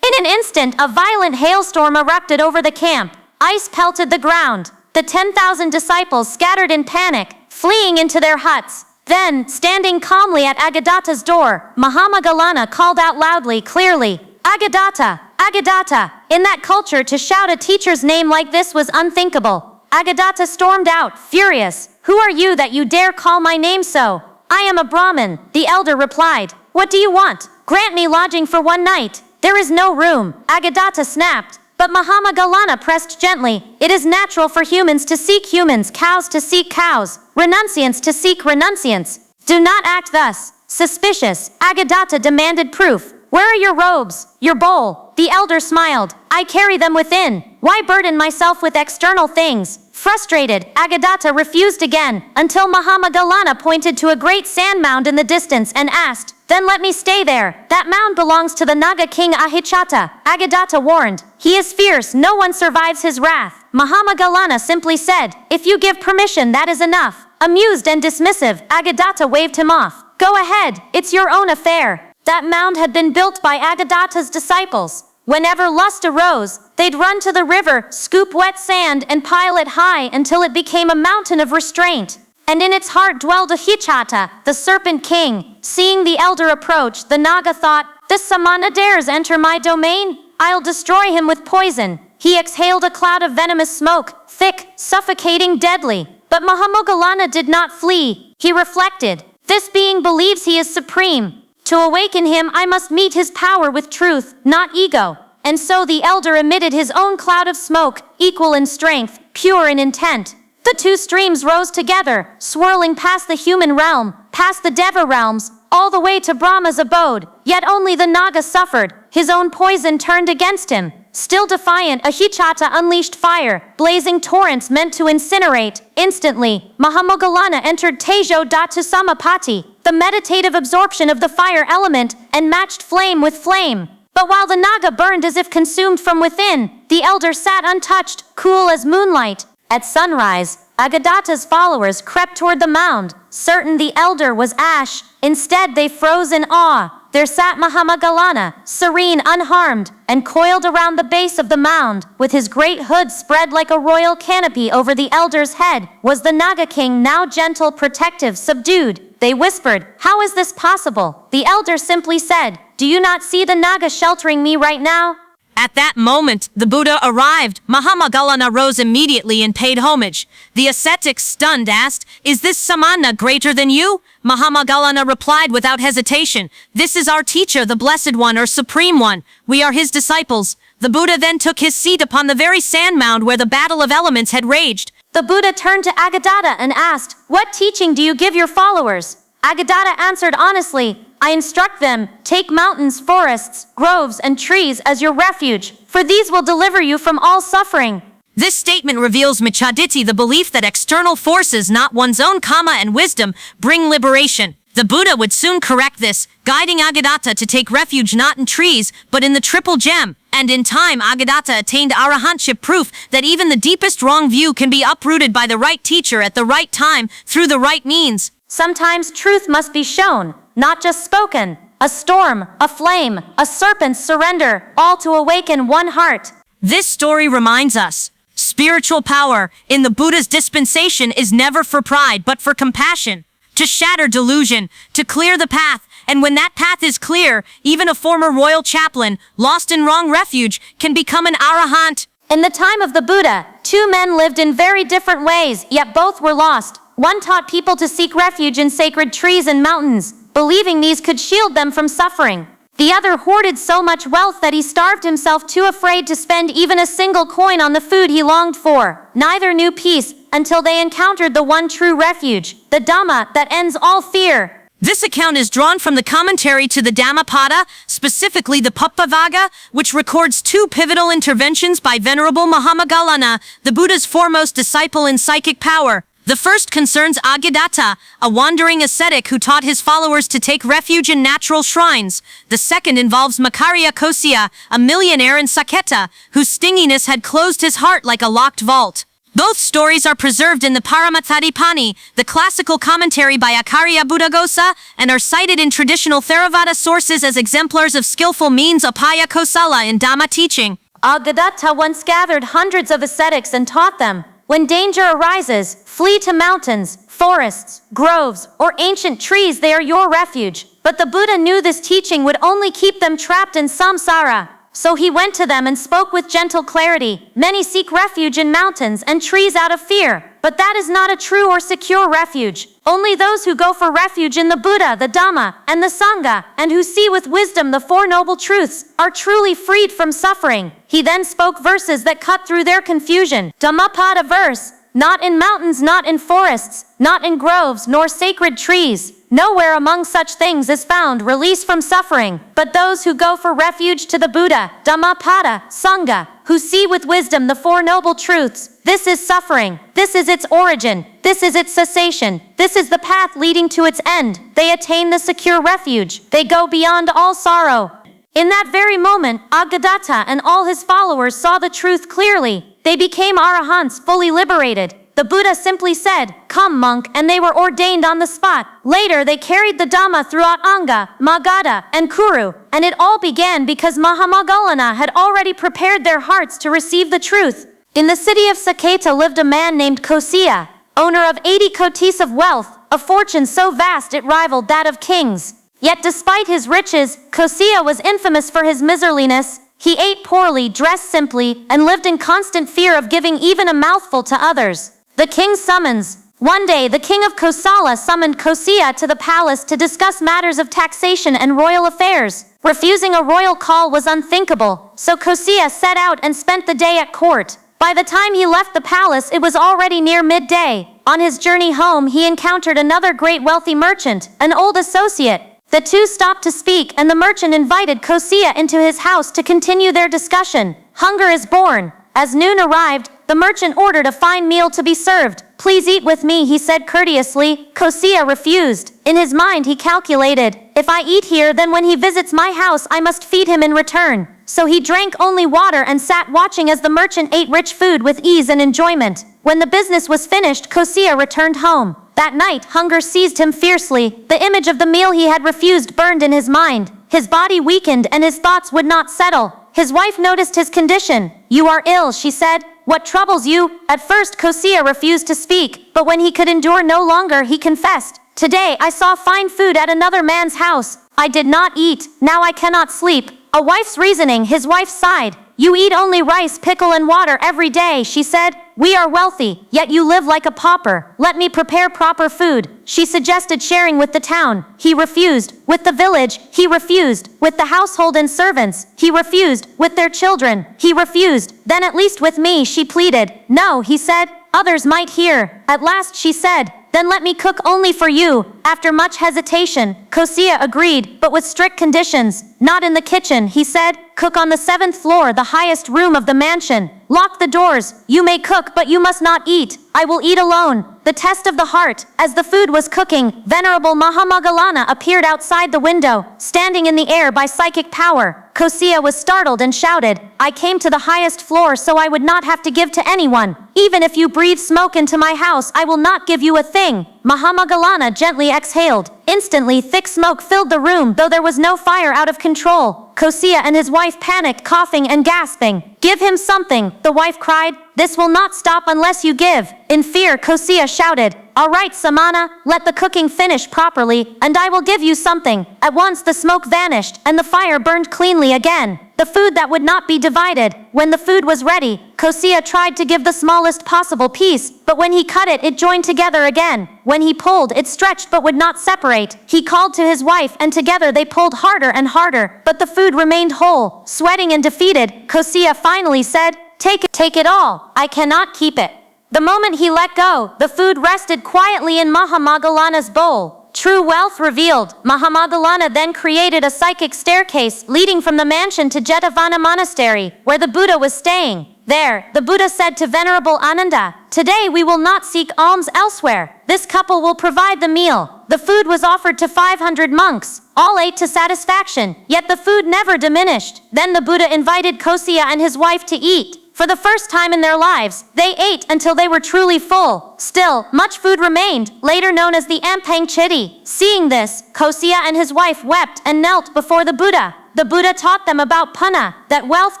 In an instant, a violent hailstorm erupted over the camp. Ice pelted the ground. The 10,000 disciples scattered in panic, fleeing into their huts. Then, standing calmly at Agadatta's door, Mahāmoggallāna called out loudly, clearly, "Agadatta! Agadatta. In that culture, to shout a teacher's name like this was unthinkable. Agadatta stormed out, furious. Who are you that you dare call my name so? I am a Brahmin, the elder replied. What do you want? Grant me lodging for one night. There is no room, Agadatta snapped. But Mahāmoggallāna pressed gently. It is natural for humans to seek humans, cows to seek cows, renunciants to seek renunciants. Do not act thus. Suspicious, Agadatta demanded proof. Where are your robes, your bowl? The elder smiled. I carry them within. Why burden myself with external things? Frustrated, Agadatta refused again, until Mahāmoggallāna pointed to a great sand mound in the distance and asked, then let me stay there. That mound belongs to the Naga king Ahichata, Agadatta warned. He is fierce, no one survives his wrath. Mahāmoggallāna simply said, if you give permission, that is enough. Amused and dismissive, Agadatta waved him off. Go ahead, it's your own affair. That mound had been built by Agadatta's disciples. Whenever lust arose, they'd run to the river, scoop wet sand, and pile it high until it became a mountain of restraint. And in its heart dwelled Ahichata, the serpent king. Seeing the elder approach, the Naga thought, this samana dares enter my domain? I'll destroy him with poison. He exhaled a cloud of venomous smoke, thick, suffocating, deadly. But Mahāmoggallāna did not flee. He reflected, this being believes he is supreme. To awaken him, I must meet his power with truth, not ego. And so the elder emitted his own cloud of smoke, equal in strength, pure in intent. The two streams rose together, swirling past the human realm, past the Deva realms, all the way to Brahma's abode. Yet only the Naga suffered. His own poison turned against him. Still defiant, Ahichata unleashed fire, blazing torrents meant to incinerate. Instantly, Mahāmoggallāna entered Tejo Dhatu Samapati, the meditative absorption of the fire element, and matched flame with flame. But while the Naga burned as if consumed from within, the elder sat untouched, cool as moonlight. At sunrise, Agadatta's followers crept toward the mound, certain the elder was ash. Instead, they froze in awe. There sat Mahāmoggallāna, serene, unharmed, and coiled around the base of the mound, with his great hood spread like a royal canopy over the elder's head, was the Naga king, now gentle, protective, subdued. They whispered, how is this possible? The elder simply said, do you not see the Naga sheltering me right now? At that moment, the Buddha arrived. Mahāmoggallāna rose immediately and paid homage. The ascetic, stunned, asked, is this samana greater than you? Mahāmoggallāna replied without hesitation, this is our teacher, the Blessed One or Supreme One. We are his disciples. The Buddha then took his seat upon the very sand mound where the battle of elements had raged. The Buddha turned to Agadatta and asked, what teaching do you give your followers? Agadatta answered honestly, I instruct them, take mountains, forests, groves, and trees as your refuge, for these will deliver you from all suffering. This statement reveals Michaditti, the belief that external forces, not one's own kamma and wisdom, bring liberation. The Buddha would soon correct this, guiding Agadatta to take refuge not in trees, but in the triple gem. And in time, Agadatta attained arahantship, proof that even the deepest wrong view can be uprooted by the right teacher at the right time, through the right means. Sometimes truth must be shown, not just spoken. A storm, a flame, a serpent's surrender, all to awaken one heart. This story reminds us, spiritual power in the Buddha's dispensation is never for pride but for compassion, to shatter delusion, to clear the path, and when that path is clear, even a former royal chaplain, lost in wrong refuge, can become an arahant. In the time of the Buddha, two men lived in very different ways, yet both were lost. One taught people to seek refuge in sacred trees and mountains, believing these could shield them from suffering. The other hoarded so much wealth that he starved himself, too afraid to spend even a single coin on the food he longed for. Neither knew peace until they encountered the one true refuge, the Dhamma that ends all fear. This account is drawn from the commentary to the Dhammapada, specifically the Puppavaga, which records two pivotal interventions by Venerable Mahāmoggallāna, the Buddha's foremost disciple in psychic power. The first concerns Agadatta, a wandering ascetic who taught his followers to take refuge in natural shrines. The second involves Makarya Kosya, a millionaire in Saketa, whose stinginess had closed his heart like a locked vault. Both stories are preserved in the Paramatthathipani, the classical commentary by Acharya Buddhaghosa, and are cited in traditional Theravada sources as exemplars of skillful means upaya kosala in Dhamma teaching. Agadatta once gathered hundreds of ascetics and taught them, when danger arises, flee to mountains, forests, groves, or ancient trees, they are your refuge. But the Buddha knew this teaching would only keep them trapped in samsara. So he went to them and spoke with gentle clarity. Many seek refuge in mountains and trees out of fear, but that is not a true or secure refuge. Only those who go for refuge in the Buddha, the Dhamma, and the Saṅgha, and who see with wisdom the Four Noble Truths, are truly freed from suffering. He then spoke verses that cut through their confusion. Dhammapada verse. Not in mountains, not in forests, not in groves, nor sacred trees. Nowhere among such things is found release from suffering, but those who go for refuge to the Buddha, Dhammapada, Saṅgha, who see with wisdom the Four Noble Truths. This is suffering. This is its origin. This is its cessation. This is the path leading to its end. They attain the secure refuge. They go beyond all sorrow. In that very moment, Agadatta and all his followers saw the truth clearly. They became arahants, fully liberated. The Buddha simply said, "Come, monk," and they were ordained on the spot. Later, they carried the Dhamma throughout Anga, Magadha, and Kuru, and it all began because Mahāmoggallāna had already prepared their hearts to receive the truth. In the city of Saķeta lived a man named Kosiya, owner of 80 kotis of wealth, a fortune so vast it rivaled that of kings. Yet despite his riches, Kosiya was infamous for his miserliness. He ate poorly, dressed simply, and lived in constant fear of giving even a mouthful to others. The king's summons. One day, the king of Kosala summoned Kosiya to the palace to discuss matters of taxation and royal affairs. Refusing a royal call was unthinkable, so Kosiya set out and spent the day at court. By the time he left the palace, it was already near midday. On his journey home, he encountered another great wealthy merchant, an old associate. The two stopped to speak, and the merchant invited Kosiya into his house to continue their discussion. Hunger is born. As noon arrived, the merchant ordered a fine meal to be served. "Please eat with me," he said courteously. Kosiya refused. In his mind he calculated, "If I eat here, then when he visits my house I must feed him in return." So he drank only water and sat watching as the merchant ate rich food with ease and enjoyment. When the business was finished, Kosiya returned home. That night, hunger seized him fiercely. The image of the meal he had refused burned in his mind. His body weakened and his thoughts would not settle. His wife noticed his condition. "You are ill," she said. "What troubles you?" At first, Kosiya refused to speak, but when he could endure no longer, he confessed, "Today I saw fine food at another man's house. I did not eat. Now I cannot sleep." A wife's reasoning. His wife sighed. "You eat only rice, pickle, and water every day," she said. "We are wealthy, yet you live like a pauper. Let me prepare proper food." She suggested sharing with the town. He refused. With the village, he refused. With the household and servants, he refused. With their children, he refused. "Then at least with me," she pleaded. "No," he said. "Others might hear." At last she said, "Then let me cook only for you." After much hesitation, Kosiya agreed, but with strict conditions. "Not in the kitchen," he said. "Cook on the 7th floor, the highest room of the mansion. Lock the doors. You may cook, but you must not eat. I will eat alone." The test of the heart. As the food was cooking, Venerable Mahāmoggallāna appeared outside the window, standing in the air by psychic power. Kosiya was startled and shouted, "I came to the highest floor so I would not have to give to anyone. Even if you breathe smoke into my house, I will not give you a thing." Mahāmoggallāna gently exhaled. Instantly, thick smoke filled the room, though there was no fire out of control. Kosiya and his wife panicked, coughing and gasping. "Give him something," the wife cried. "This will not stop unless you give." In fear, Kosiya shouted, "All right, Samana, let the cooking finish properly, and I will give you something." At once the smoke vanished, and the fire burned cleanly again. The food that would not be divided. When the food was ready, Kosiya tried to give the smallest possible piece, but when he cut it, it joined together again. When he pulled, it stretched but would not separate. He called to his wife, and together they pulled harder and harder, but the food remained whole. Sweating and defeated, Kosiya finally said, Take it all. I cannot keep it." The moment he let go, the food rested quietly in Mahāmoggallāna's bowl. True wealth revealed. Mahāmoggallāna then created a psychic staircase leading from the mansion to Jetavana Monastery, where the Buddha was staying. There, the Buddha said to Venerable Ananda, "Today we will not seek alms elsewhere. This couple will provide the meal." The food was offered to 500 monks. All ate to satisfaction, yet the food never diminished. Then the Buddha invited Kosiya and his wife to eat. For the first time in their lives, they ate until they were truly full. Still, much food remained, later known as the Ampang Chitti. Seeing this, Kosiya and his wife wept and knelt before the Buddha. The Buddha taught them about punna, that wealth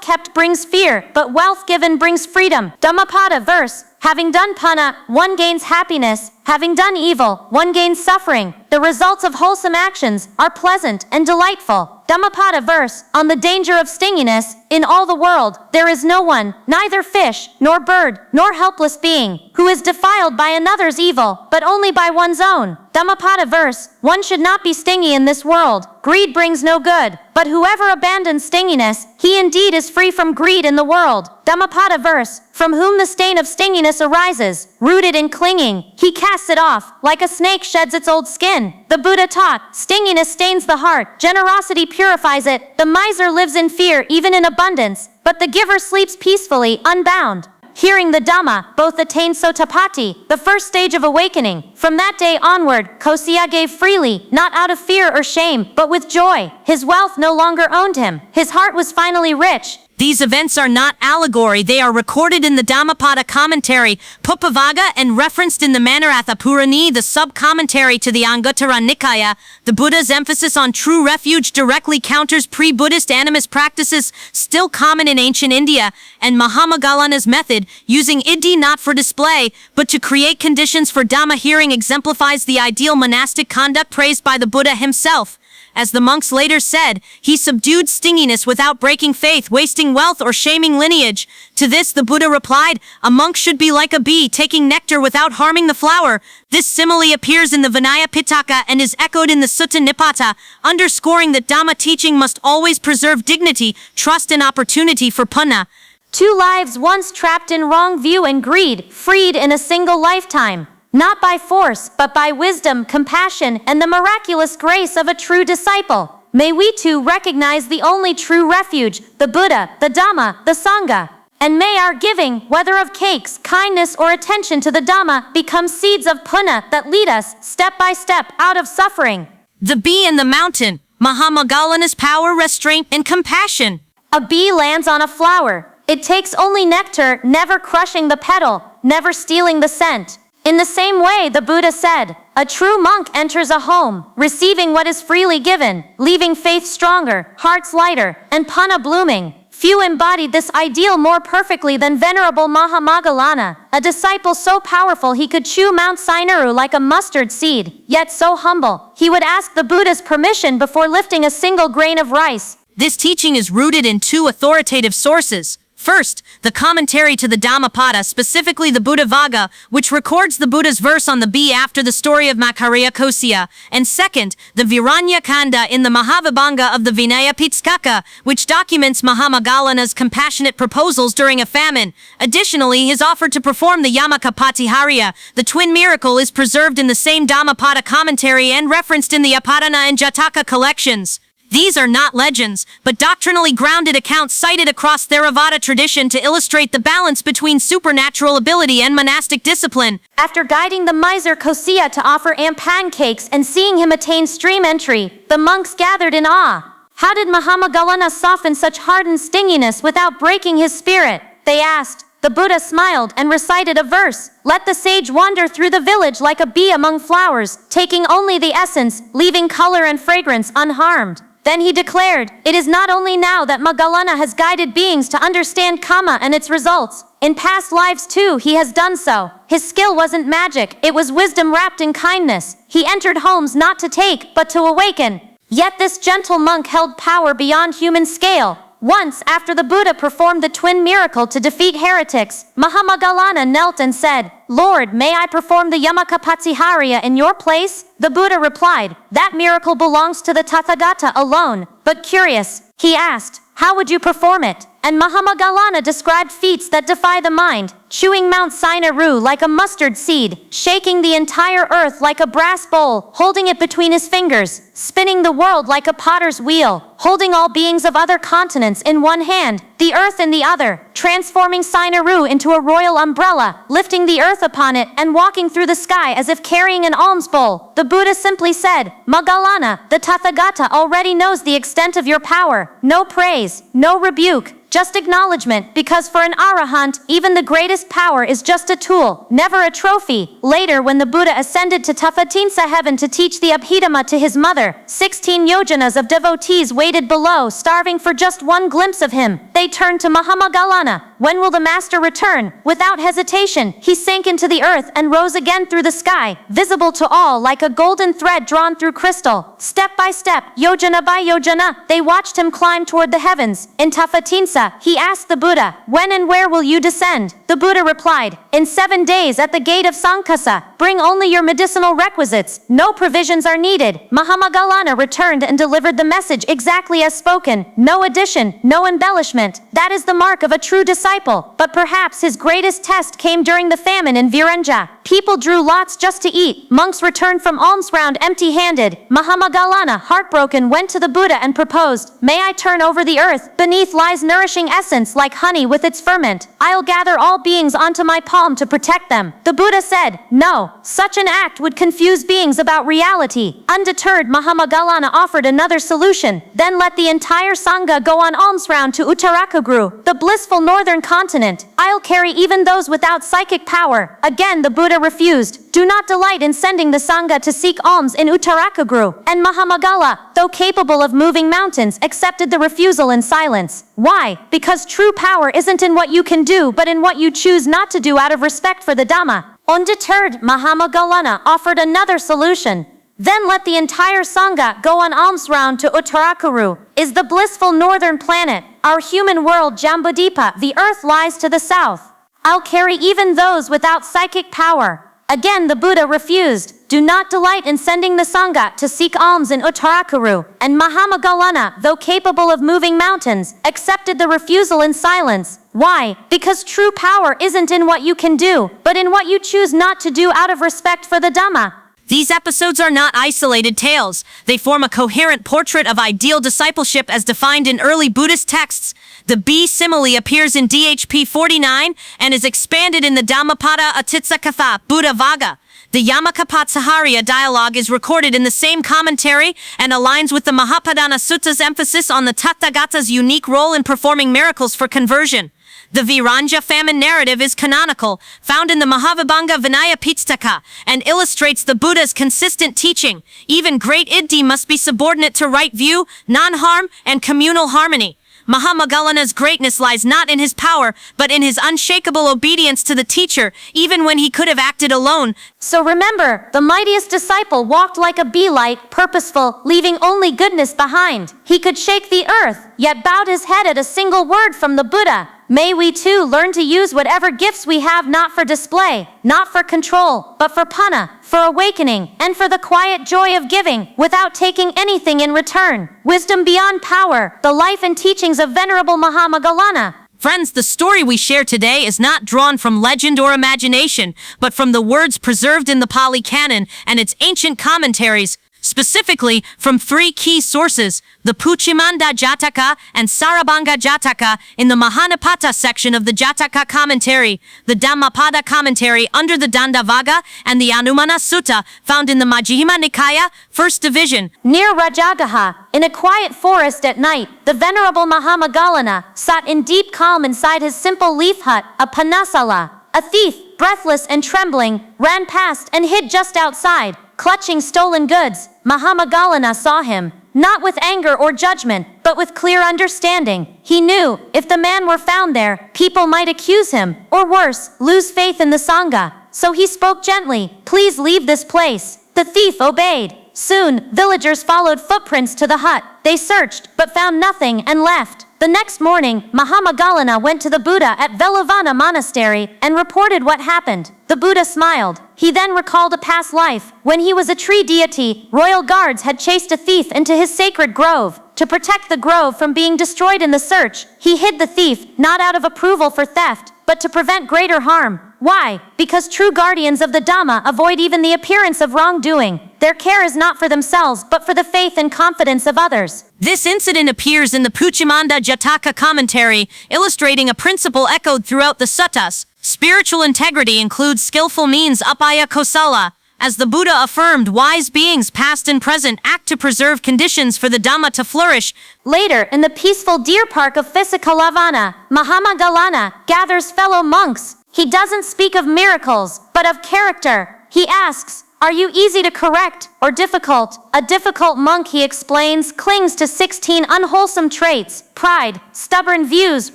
kept brings fear, but wealth given brings freedom. Dhammapada verse. Having done punna, one gains happiness. Having done evil, one gains suffering. The results of wholesome actions are pleasant and delightful. Dhammapada verse, on the danger of stinginess. In all the world, there is no one, neither fish, nor bird, nor helpless being, who is defiled by another's evil, but only by one's own. Dhammapada verse, one should not be stingy in this world. Greed brings no good, but whoever abandons stinginess, he indeed is free from greed in the world. Dhammapada verse, from whom the stain of stinginess arises, rooted in clinging, he casts it off, like a snake sheds its old skin. The Buddha taught, stinginess stains the heart, generosity purifies it, the miser lives in fear even in abundance, but the giver sleeps peacefully, unbound. Hearing the Dhamma, both attained Sotapatti, the first stage of awakening. From that day onward, Kosiya gave freely, not out of fear or shame, but with joy. His wealth no longer owned him. His heart was finally rich. These events are not allegory, they are recorded in the Dhammapada commentary, Puppavaga, and referenced in the Manaratha Purani, the sub-commentary to the Anguttara Nikaya. The Buddha's emphasis on true refuge directly counters pre-Buddhist animist practices still common in ancient India, and Mahāmoggallāna's method, using iddhi not for display, but to create conditions for Dhamma hearing, exemplifies the ideal monastic conduct praised by the Buddha himself. As the monks later said, he subdued stinginess without breaking faith, wasting wealth, or shaming lineage. To this the Buddha replied, a monk should be like a bee, taking nectar without harming the flower. This simile appears in the Vinaya Pitaka and is echoed in the Sutta Nipata, underscoring that Dhamma teaching must always preserve dignity, trust, and opportunity for punna. 2 lives once trapped in wrong view and greed, freed in a single lifetime. Not by force, but by wisdom, compassion, and the miraculous grace of a true disciple. May we too recognize the only true refuge, the Buddha, the Dhamma, the Saṅgha. And may our giving, whether of cakes, kindness, or attention to the Dhamma, become seeds of punna that lead us, step by step, out of suffering. The bee and the mountain, Mahāmoggallāna's power, restraint, and compassion. A bee lands on a flower. It takes only nectar, never crushing the petal, never stealing the scent. In the same way, the Buddha said, a true monk enters a home, receiving what is freely given, leaving faith stronger, hearts lighter, and punna blooming. Few embodied this ideal more perfectly than Venerable Mahāmoggallāna, a disciple so powerful he could chew Mount Sinai like a mustard seed, yet so humble, he would ask the Buddha's permission before lifting a single grain of rice. This teaching is rooted in 2 authoritative sources. First, the commentary to the Dhammapada, specifically the Buddhavaga, which records the Buddha's verse on the bee after the story of Makarya Kosiya. And second, the Viranya Kanda in the Mahavibhanga of the Vinaya Pitaka, which documents Mahāmoggallāna's compassionate proposals during a famine. Additionally, his offer to perform the Yamaka Patihariya, the twin miracle, is preserved in the same Dhammapada commentary and referenced in the Apadana and Jataka collections. These are not legends, but doctrinally grounded accounts cited across Theravada tradition to illustrate the balance between supernatural ability and monastic discipline. After guiding the miser Kosiya to offer ampan cakes and seeing him attain stream entry, the monks gathered in awe. How did Mahāmoggallāna soften such hardened stinginess without breaking his spirit? They asked. The Buddha smiled and recited a verse. Let the sage wander through the village like a bee among flowers, taking only the essence, leaving color and fragrance unharmed. Then he declared, it is not only now that Moggallāna has guided beings to understand kamma and its results. In past lives too he has done so. His skill wasn't magic, it was wisdom wrapped in kindness. He entered homes not to take, but to awaken. Yet this gentle monk held power beyond human scale. Once, after the Buddha performed the twin miracle to defeat heretics, Mahāmoggallāna knelt and said, Lord, may I perform the Yamaka Patihariya in your place? The Buddha replied, that miracle belongs to the Tathagata alone. But curious, he asked, how would you perform it? And Mahāmoggallāna described feats that defy the mind, chewing Mount Sinai like a mustard seed, shaking the entire earth like a brass bowl, holding it between his fingers, spinning the world like a potter's wheel, holding all beings of other continents in one hand, the earth in the other, transforming Sinai into a royal umbrella, lifting the earth upon it and walking through the sky as if carrying an alms bowl. The Buddha simply said, Moggallāna, the Tathagata already knows the extent of your power. No praise, no rebuke, just acknowledgement, because for an arahant, even the greatest greatest power is just a tool, never a trophy. Later, when the Buddha ascended to Tafatinsa heaven to teach the Abhidhamma to his mother, 16 yojanas of devotees waited below, starving for just one glimpse of him. They turned to Mahāmoggallāna. When will the master return? Without hesitation, he sank into the earth and rose again through the sky, visible to all like a golden thread drawn through crystal. Step by step, yojana by yojana, they watched him climb toward the heavens. In Tafatinsa, he asked the Buddha, "When and where will you descend?" The Buddha replied, "In 7 days at the gate of Saṅgha. Bring only your medicinal requisites. No provisions are needed." Mahāmoggallāna returned and delivered the message exactly as spoken. No addition, no embellishment. That is the mark of a true disciple. But perhaps his greatest test came during the famine in Viranja. People drew lots just to eat. Monks returned from alms round empty-handed. Mahāmoggallāna, heartbroken, went to the Buddha and proposed, "May I turn over the earth? Beneath lies nourishing essence like honey with its ferment. I'll gather all beings onto my palm to protect them." The Buddha said, "No, such an act would confuse beings about reality." Undeterred, Mahāmoggallāna offered another solution. "Then let the entire Saṅgha go on alms round to Uttarakaguru, the blissful northern continent. I'll carry even those without psychic power." Again, the Buddha refused. "Do not delight in sending the Saṅgha to seek alms in Uttarakaguru." And Mahāmoggallāna, though capable of moving mountains, accepted the refusal in silence. Why? Because true power isn't in what you can do, but in what you choose not to do out of respect for the Dhamma. Undeterred, Mahāmoggallāna offered another solution. "Then let the entire Saṅgha go on alms round to Uttarakuru, is the blissful northern planet. Our human world Jambudvipa, the earth lies to the south. I'll carry even those without psychic power." Again the Buddha refused. "Do not delight in sending the Saṅgha to seek alms in Uttarakuru." And Mahāmoggallāna, though capable of moving mountains, accepted the refusal in silence. Why? Because true power isn't in what you can do, but in what you choose not to do out of respect for the Dhamma. These episodes are not isolated tales. They form a coherent portrait of ideal discipleship as defined in early Buddhist texts. The bee simile appears in DHP 49 and is expanded in the Dhammapada Atitsakatha Buddha Vagga. The Yamakapatsahariya dialogue is recorded in the same commentary and aligns with the Mahapadana Sutta's emphasis on the Tathagata's unique role in performing miracles for conversion. The Viranja famine narrative is canonical, found in the Mahavibhanga Vinaya Pitaka, and illustrates the Buddha's consistent teaching. Even great iddhi must be subordinate to right view, non-harm, and communal harmony. Mahāmoggallāna's greatness lies not in his power, but in his unshakable obedience to the teacher, even when he could have acted alone. So remember, the mightiest disciple walked like a bee light, purposeful, leaving only goodness behind. He could shake the earth, yet bowed his head at a single word from the Buddha. May we too learn to use whatever gifts we have not for display, not for control, but for punna, for awakening, and for the quiet joy of giving, without taking anything in return. Wisdom beyond power, the life and teachings of Venerable Mahāmoggallāna. Friends, the story we share today is not drawn from legend or imagination, but from the words preserved in the Pali Canon and its ancient commentaries, specifically from 3 key sources, the Puchimanda Jataka and Sarabhanga Jataka in the Mahanipata section of the Jataka commentary, the Dhammapada commentary under the Dandavagga, and the Anumana Sutta found in the Majjhima Nikaya, 1st division. Near Rājagaha, in a quiet forest at night, the Venerable Mahāmoggallāna sat in deep calm inside his simple leaf hut, a panasala. A thief, breathless and trembling, ran past and hid just outside, clutching stolen goods. Mahāmoggallāna saw him, not with anger or judgment, but with clear understanding. He knew, if the man were found there, people might accuse him, or worse, lose faith in the Saṅgha. So he spoke gently, "Please leave this place." The thief obeyed. Soon, villagers followed footprints to the hut. They searched, but found nothing and left. The next morning, Mahāmoggallāna went to the Buddha at Velavana Monastery and reported what happened. The Buddha smiled. He then recalled a past life. When he was a tree deity, royal guards had chased a thief into his sacred grove. To protect the grove from being destroyed in the search, he hid the thief, not out of approval for theft, but to prevent greater harm. Why? Because true guardians of the Dhamma avoid even the appearance of wrongdoing. Their care is not for themselves, but for the faith and confidence of others. This incident appears in the Puchimanda Jataka commentary, illustrating a principle echoed throughout the suttas. Spiritual integrity includes skillful means upaya kosala. As the Buddha affirmed, wise beings past and present act to preserve conditions for the Dhamma to flourish. Later, in the peaceful deer park of Fisikalavana, Mahāmoggallāna gathers fellow monks. He doesn't speak of miracles, but of character. He asks, "Are you easy to correct or difficult?" A difficult monk, he explains, clings to 16 unwholesome traits: pride, stubborn views,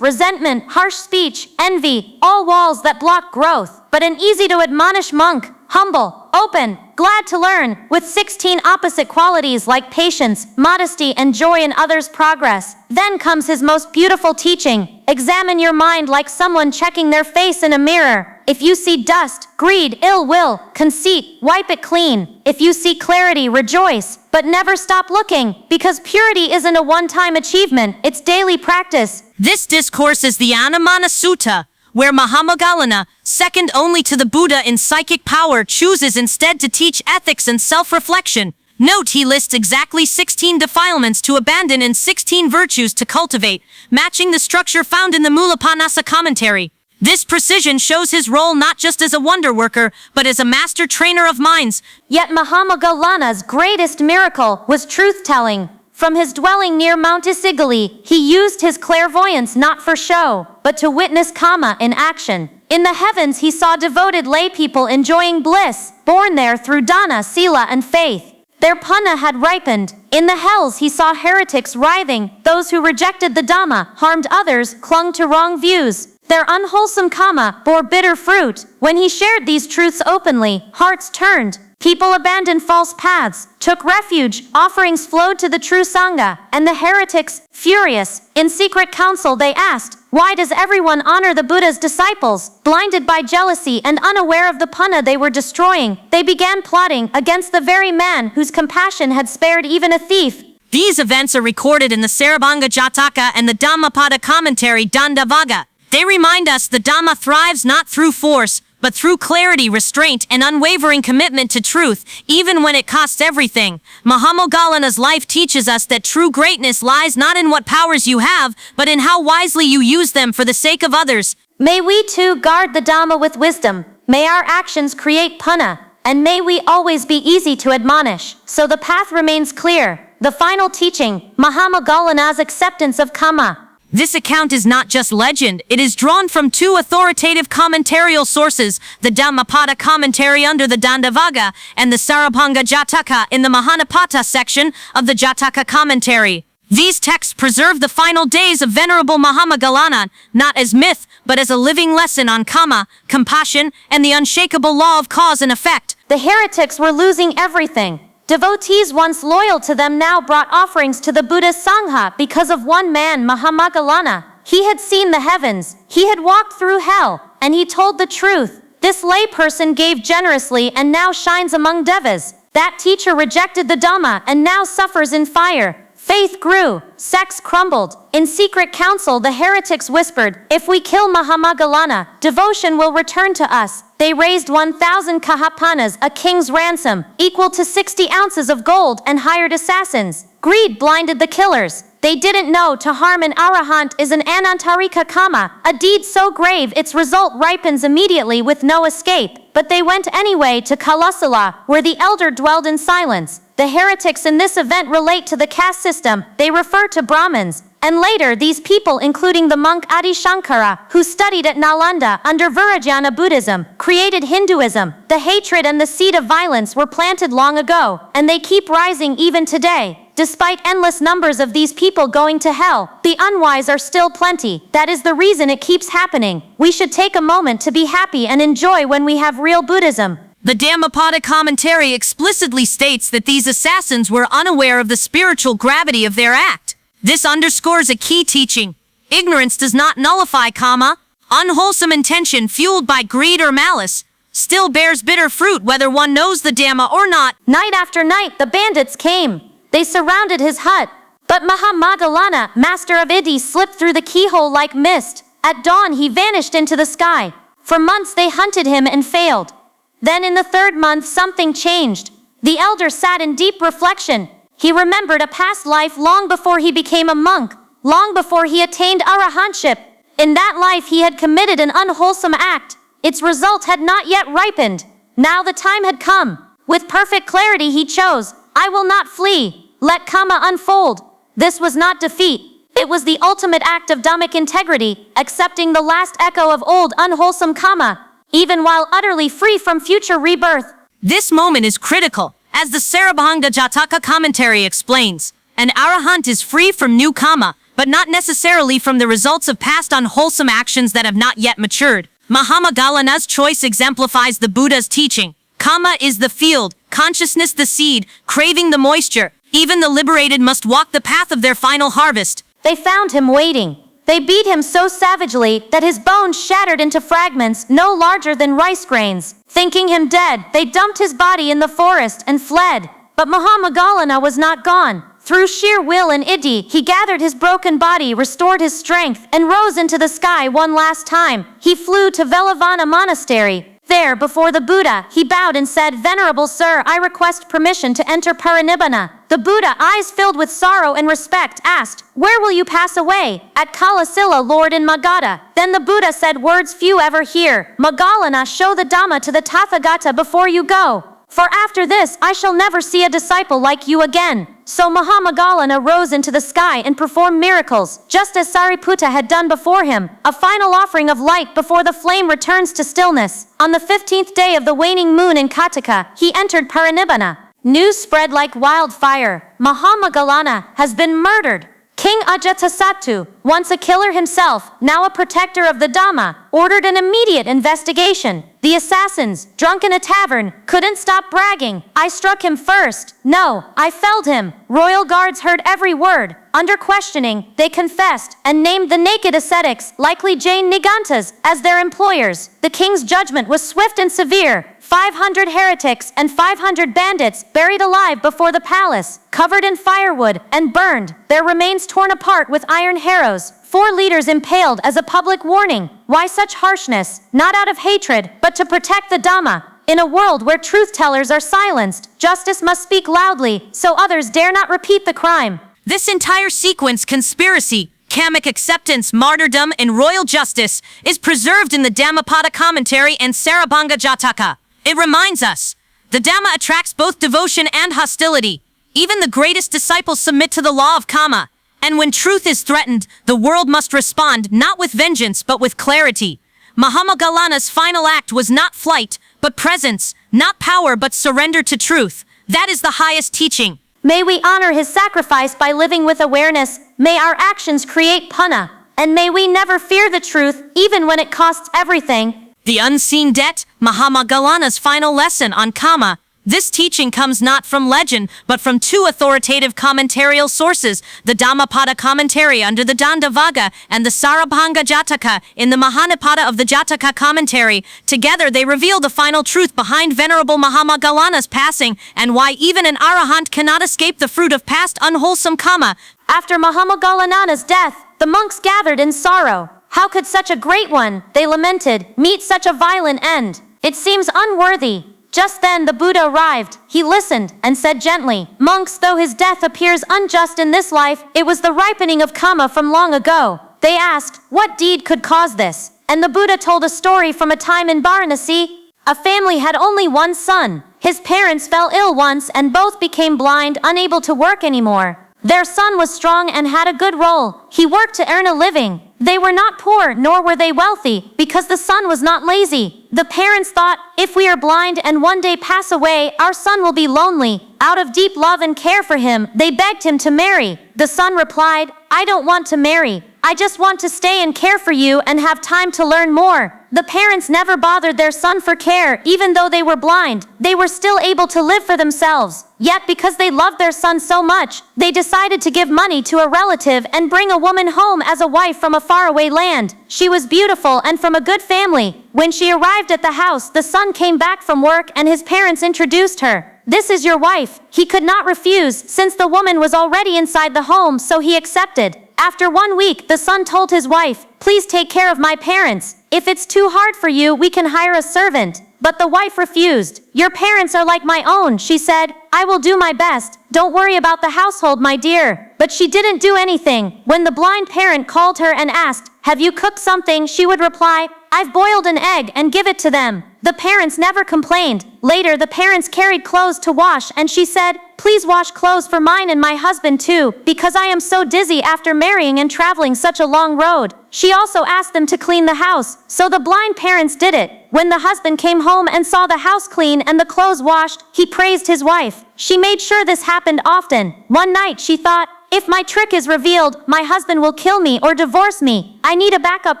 resentment, harsh speech, envy, all walls that block growth. But an easy to admonish monk, humble, open, glad to learn, with 16 opposite qualities like patience, modesty, and joy in others' progress. Then comes his most beautiful teaching. Examine your mind like someone checking their face in a mirror. If you see dust, greed, ill will, conceit, wipe it clean. If you see clarity, rejoice, but never stop looking, because purity isn't a one-time achievement, it's daily practice. This discourse is the Anumana Sutta, where Mahāmoggallāna, second only to the Buddha in psychic power, chooses instead to teach ethics and self-reflection. Note he lists exactly 16 defilements to abandon and 16 virtues to cultivate, matching the structure found in the Mullapanasa commentary. This precision shows his role not just as a wonder worker, but as a master trainer of minds. Yet Mahāmoggallāna's greatest miracle was truth-telling. From his dwelling near Mount Isigali, he used his clairvoyance not for show, but to witness kamma in action. In the heavens he saw devoted lay people enjoying bliss, born there through dana, sila, and faith. Their punna had ripened. In the hells he saw heretics writhing, those who rejected the Dhamma, harmed others, clung to wrong views. Their unwholesome kamma bore bitter fruit. When he shared these truths openly, hearts turned. People abandoned false paths, took refuge, offerings flowed to the true Saṅgha, and the heretics, furious, in secret council they asked, "Why does everyone honor the Buddha's disciples?" Blinded by jealousy and unaware of the punna they were destroying, they began plotting against the very man whose compassion had spared even a thief. These events are recorded in the Sarabhanga Jataka and the Dhammapada commentary Dandavaga. They remind us the Dhamma thrives not through force, but through clarity, restraint, and unwavering commitment to truth, even when it costs everything. Mahāmoggallāna's life teaches us that true greatness lies not in what powers you have, but in how wisely you use them for the sake of others. May we too guard the Dhamma with wisdom. May our actions create punna, and may we always be easy to admonish, so the path remains clear. The final teaching, Mahāmoggallāna's acceptance of kamma. This account is not just legend, it is drawn from two authoritative commentarial sources, the Dhammapada commentary under the Dandavaga and the Sarabhanga Jataka in the Mahanapata section of the Jataka commentary. These texts preserve the final days of Venerable Mahāmoggallāna, not as myth, but as a living lesson on kamma, compassion, and the unshakable law of cause and effect. The heretics were losing everything. Devotees once loyal to them now brought offerings to the Buddha's Saṅgha because of one man, Mahāmoggallāna. He had seen the heavens, he had walked through hell, and he told the truth. This lay person gave generously and now shines among devas. That teacher rejected the Dhamma and now suffers in fire. Faith grew, sects crumbled. In secret council the heretics whispered, "If we kill Mahāmoggallāna, devotion will return to us." They raised 1,000 kahapanas, a king's ransom, equal to 60 ounces of gold, and hired assassins. Greed blinded the killers. They didn't know to harm an arahant is an anantarika kamma, a deed so grave its result ripens immediately with no escape. But they went anyway to Kalasala, where the elder dwelled in silence. The heretics in this event relate to the caste system. They refer to Brahmins. And later these people, including the monk Adi Shankara, who studied at Nalanda under Vajrayana Buddhism, created Hinduism. The hatred and the seed of violence were planted long ago, and they keep rising even today. Despite endless numbers of these people going to hell, the unwise are still plenty. That is the reason it keeps happening. We should take a moment to be happy and enjoy when we have real Buddhism. The Dhammapada commentary explicitly states that these assassins were unaware of the spiritual gravity of their act. This underscores a key teaching. Ignorance does not nullify kamma. Unwholesome intention fueled by greed or malice still bears bitter fruit whether one knows the Dhamma or not. Night after night the bandits came. They surrounded his hut. But Mahāmoggallāna, master of iddhi, slipped through the keyhole like mist. At dawn he vanished into the sky. For months they hunted him and failed. Then in the 3rd month something changed. The elder sat in deep reflection. He remembered a past life long before he became a monk, long before he attained arahantship. In that life he had committed an unwholesome act. Its result had not yet ripened. Now the time had come. With perfect clarity he chose, "I will not flee. Let kamma unfold." This was not defeat. It was the ultimate act of Dhammic integrity, accepting the last echo of old unwholesome kamma, even while utterly free from future rebirth. This moment is critical, as the Sarabhanga Jataka commentary explains. An arahant is free from new kamma, but not necessarily from the results of past unwholesome actions that have not yet matured. Mahāmoggallāna's choice exemplifies the Buddha's teaching. Kamma is the field, consciousness the seed, craving the moisture. Even the liberated must walk the path of their final harvest. They found him waiting. They beat him so savagely that his bones shattered into fragments no larger than rice grains. Thinking him dead, they dumped his body in the forest and fled. But Mahāmoggallāna was not gone. Through sheer will and iddhi, he gathered his broken body, restored his strength, and rose into the sky one last time. He flew to Velavana Monastery. There, before the Buddha, he bowed and said, "Venerable Sir, I request permission to enter parinibbana." The Buddha, eyes filled with sorrow and respect, asked, "Where will you pass away?" "At Kalasila, Lord, in Magadha." Then the Buddha said words few ever hear, "Moggallāna, show the Dhamma to the Tathagata before you go. For after this, I shall never see a disciple like you again." So Mahāmoggallāna rose into the sky and performed miracles, just as Sariputta had done before him, a final offering of light before the flame returns to stillness. On the 15th day of the waning moon in Kataka, he entered parinibbana. News spread like wildfire. Mahāmoggallāna has been murdered. King Ajatasattu, once a killer himself, now a protector of the Dhamma, ordered an immediate investigation. The assassins, drunk in a tavern, couldn't stop bragging. "I struck him first. No, I felled him." Royal guards heard every word. Under questioning, they confessed and named the naked ascetics, likely Jain Nigantas, as their employers. The king's judgment was swift and severe. 500 heretics and 500 bandits buried alive before the palace, covered in firewood and burned, their remains torn apart with iron harrows. 4 leaders impaled as a public warning. Why such harshness? Not out of hatred, but to protect the Dhamma. In a world where truth-tellers are silenced, justice must speak loudly, so others dare not repeat the crime. This entire sequence, conspiracy, kammic acceptance, martyrdom, and royal justice, is preserved in the Dhammapada commentary and Sarabhanga Jataka. It reminds us, the Dhamma attracts both devotion and hostility. Even the greatest disciples submit to the law of kamma. And when truth is threatened, the world must respond not with vengeance but with clarity. Mahāmoggallāna's final act was not flight, but presence, not power but surrender to truth. That is the highest teaching. May we honor his sacrifice by living with awareness. May our actions create punna. And may we never fear the truth, even when it costs everything. The unseen debt, Mahāmoggallāna's final lesson on kamma. This teaching comes not from legend, but from 2 authoritative commentarial sources, the Dhammapada commentary under the Dandavaga and the Sarabhanga Jataka in the Mahānipada of the Jataka commentary. Together they reveal the final truth behind Venerable Mahāmoggallāna's passing and why even an arahant cannot escape the fruit of past unwholesome kamma. After Mahāmoggallāna's death, the monks gathered in sorrow. How could such a great one, they lamented, meet such a violent end? It seems unworthy. Just then the Buddha arrived. He listened and said gently, "Monks, though his death appears unjust in this life, it was the ripening of kamma from long ago." They asked, "What deed could cause this?" And the Buddha told a story from a time in Varanasi. A family had only one son. His parents fell ill once and both became blind, unable to work anymore. Their son was strong and had a good role. He worked to earn a living. They were not poor, nor were they wealthy, because the son was not lazy. The parents thought, if we are blind and one day pass away, our son will be lonely. Out of deep love and care for him, they begged him to marry. The son replied, "I don't want to marry. I just want to stay and care for you and have time to learn more." The parents never bothered their son for care, even though they were blind. They were still able to live for themselves. Yet because they loved their son so much, they decided to give money to a relative and bring a woman home as a wife from a faraway land. She was beautiful and from a good family. When she arrived at the house, the son came back from work and his parents introduced her. "This is your wife." He could not refuse, since the woman was already inside the home, so he accepted. After 1 week, the son told his wife, "Please take care of my parents. If it's too hard for you, we can hire a servant." But the wife refused. "Your parents are like my own," she said. "I will do my best. Don't worry about the household, my dear." But she didn't do anything. When the blind parent called her and asked, "Have you cooked something?" she would reply, "I've boiled an egg and give it to them." The parents never complained. Later, the parents carried clothes to wash and she said, please wash clothes for mine and my husband too, because I am so dizzy after marrying and traveling such a long road. She also asked them to clean the house, so the blind parents did it. When the husband came home and saw the house clean and the clothes washed, he praised his wife. She made sure this happened often. One night she thought, if my trick is revealed, my husband will kill me or divorce me. I need a backup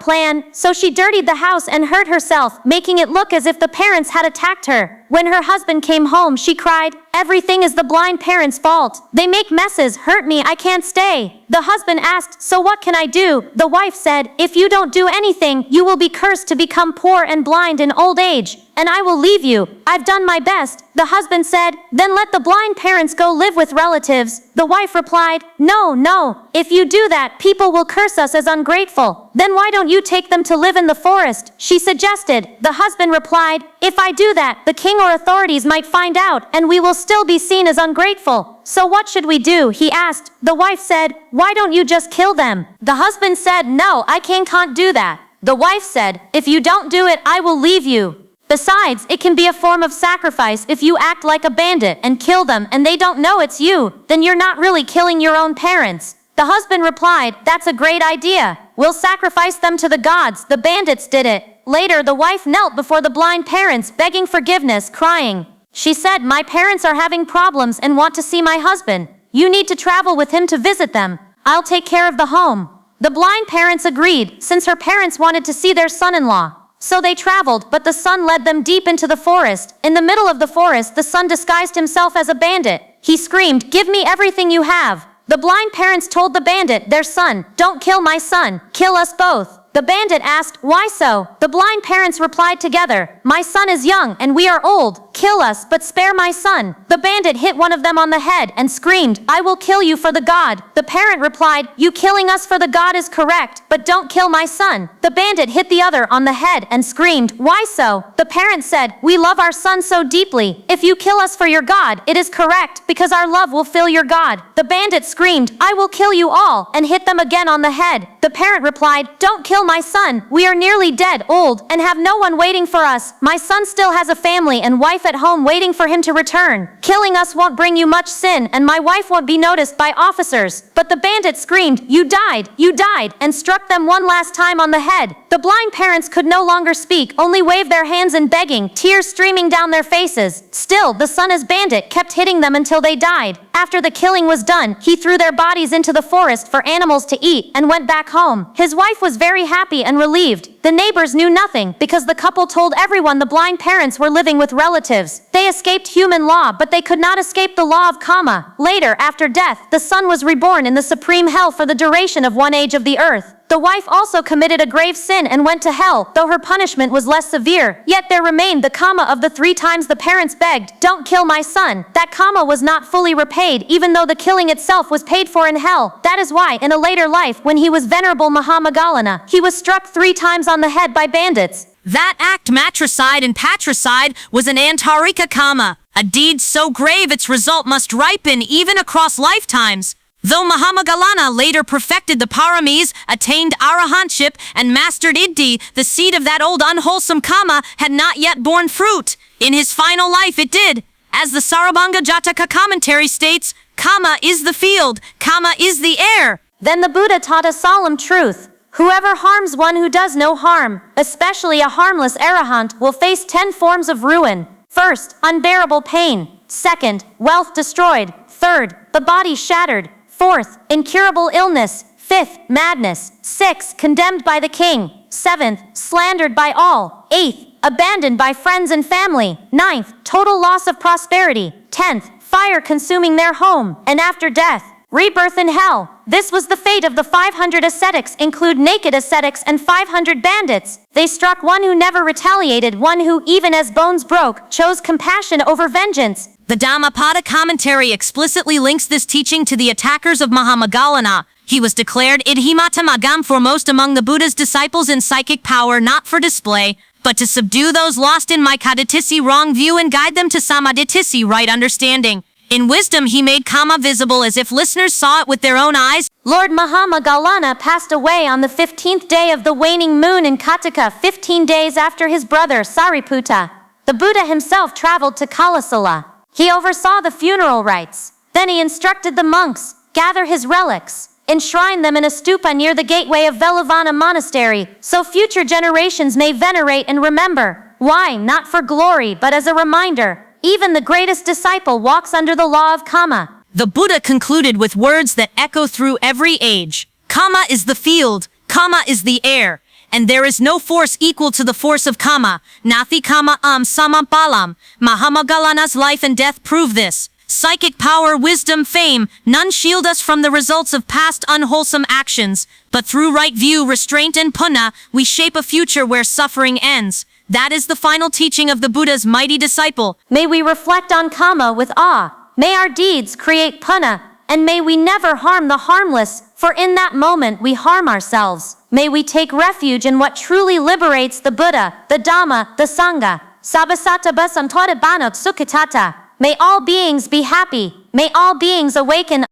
plan, so she dirtied the house and hurt herself, making it look as if the parents had attacked her. When her husband came home, she cried, everything is the blind parents' fault. They make messes, hurt me, I can't stay. The husband asked, so what can I do? The wife said, if you don't do anything, you will be cursed to become poor and blind in old age, and I will leave you. I've done my best. The husband said, then let the blind parents go live with relatives. The wife replied, no. If you do that, people will curse us as ungrateful. Then why don't you take them to live in the forest? She suggested. The husband replied, if I do that, the king or authorities might find out, and we will still be seen as ungrateful. So what should we do? He asked. The wife said, why don't you just kill them? The husband said, no, I can't do that. The wife said, if you don't do it, I will leave you. Besides, it can be a form of sacrifice if you act like a bandit and kill them and they don't know it's you, then you're not really killing your own parents. The husband replied, that's a great idea. We'll sacrifice them to the gods. The bandits did it. Later, the wife knelt before the blind parents, begging forgiveness, crying. She said, my parents are having problems and want to see my husband. You need to travel with him to visit them. I'll take care of the home. The blind parents agreed, since her parents wanted to see their son-in-law. So they traveled, but the son led them deep into the forest. In the middle of the forest, the son disguised himself as a bandit. He screamed, give me everything you have. The blind parents told the bandit, their son, don't kill my son, kill us both. The bandit asked, why so? The blind parents replied together, my son is young and we are old. Kill us, but spare my son. The bandit hit one of them on the head and screamed, I will kill you for the God. The parent replied, you killing us for the God is correct, but don't kill my son. The bandit hit the other on the head and screamed, why so? The parent said, we love our son so deeply. If you kill us for your God, it is correct, because our love will fill your God. The bandit screamed, I will kill you all, and hit them again on the head. The parent replied, don't kill my son. We are nearly dead, old, and have no one waiting for us. My son still has a family and wife at home waiting for him to return. Killing us won't bring you much sin, and my wife won't be noticed by officers. But the bandit screamed, you died, and struck them one last time on the head. The blind parents could no longer speak, only wave their hands in begging, tears streaming down their faces. Still, the son as bandit kept hitting them until they died. After the killing was done, he threw their bodies into the forest for animals to eat and went back home. His wife was very happy and relieved. The neighbors knew nothing because the couple told everyone the blind parents were living with relatives. They escaped human law, but they could not escape the law of kamma. Later, after death, the son was reborn in the supreme hell for the duration of one age of the earth. The wife also committed a grave sin and went to hell, though her punishment was less severe. Yet there remained the kamma of the 3 times the parents begged, don't kill my son. That kamma was not fully repaid, even though the killing itself was paid for in hell. That is why, in a later life, when he was Venerable Mahāmoggallāna, he was struck 3 times on the head by bandits. That act, matricide and patricide, was an antarika kamma, a deed so grave its result must ripen even across lifetimes. Though Mahāmoggallāna later perfected the paramis, attained arahantship, and mastered iddhi, the seed of that old unwholesome kamma had not yet borne fruit. In his final life it did. As the Sarabhanga Jataka commentary states, kamma is the field, kamma is the air. Then the Buddha taught a solemn truth. Whoever harms one who does no harm, especially a harmless arahant, will face 10 forms of ruin. First, unbearable pain. Second, wealth destroyed. Third, the body shattered. Fourth, incurable illness. Fifth, madness. Sixth, condemned by the king. Seventh, slandered by all. Eighth, abandoned by friends and family. Ninth, total loss of prosperity. 10th, fire consuming their home. And after death, rebirth in hell. This was the fate of the 500 ascetics, include naked ascetics and 500 bandits. They struck one who never retaliated, one who, even as bones broke, chose compassion over vengeance. The Dhammapada commentary explicitly links this teaching to the attackers of Mahāmoggallāna. He was declared idhimatamagam, foremost among the Buddha's disciples in psychic power, not for display, but to subdue those lost in Maikaditisi wrong view and guide them to Samaditisi right understanding. In wisdom he made kamma visible as if listeners saw it with their own eyes. Lord Mahāmoggallāna passed away on the 15th day of the waning moon in Kataka, 15 days after his brother Sariputta. The Buddha himself traveled to Kalasala. He oversaw the funeral rites. Then he instructed the monks, gather his relics, enshrine them in a stupa near the gateway of Velavana Monastery, so future generations may venerate and remember. Why? Not for glory, but as a reminder. Even the greatest disciple walks under the law of kamma. The Buddha concluded with words that echo through every age. Kamma is the field, kamma is the air, and there is no force equal to the force of kamma. Nathi kamma samampalam. Mahāmoggallāna's life and death prove this. Psychic power, wisdom, fame, none shield us from the results of past unwholesome actions, but through right view, restraint, and punna, we shape a future where suffering ends. That is the final teaching of the Buddha's mighty disciple. May we reflect on kamma with awe. May our deeds create punna, and may we never harm the harmless, for in that moment we harm ourselves. May we take refuge in what truly liberates the Buddha, the Dhamma, the Saṅgha. Sabasata basantora banot sukhatata. May all beings be happy. May all beings awaken.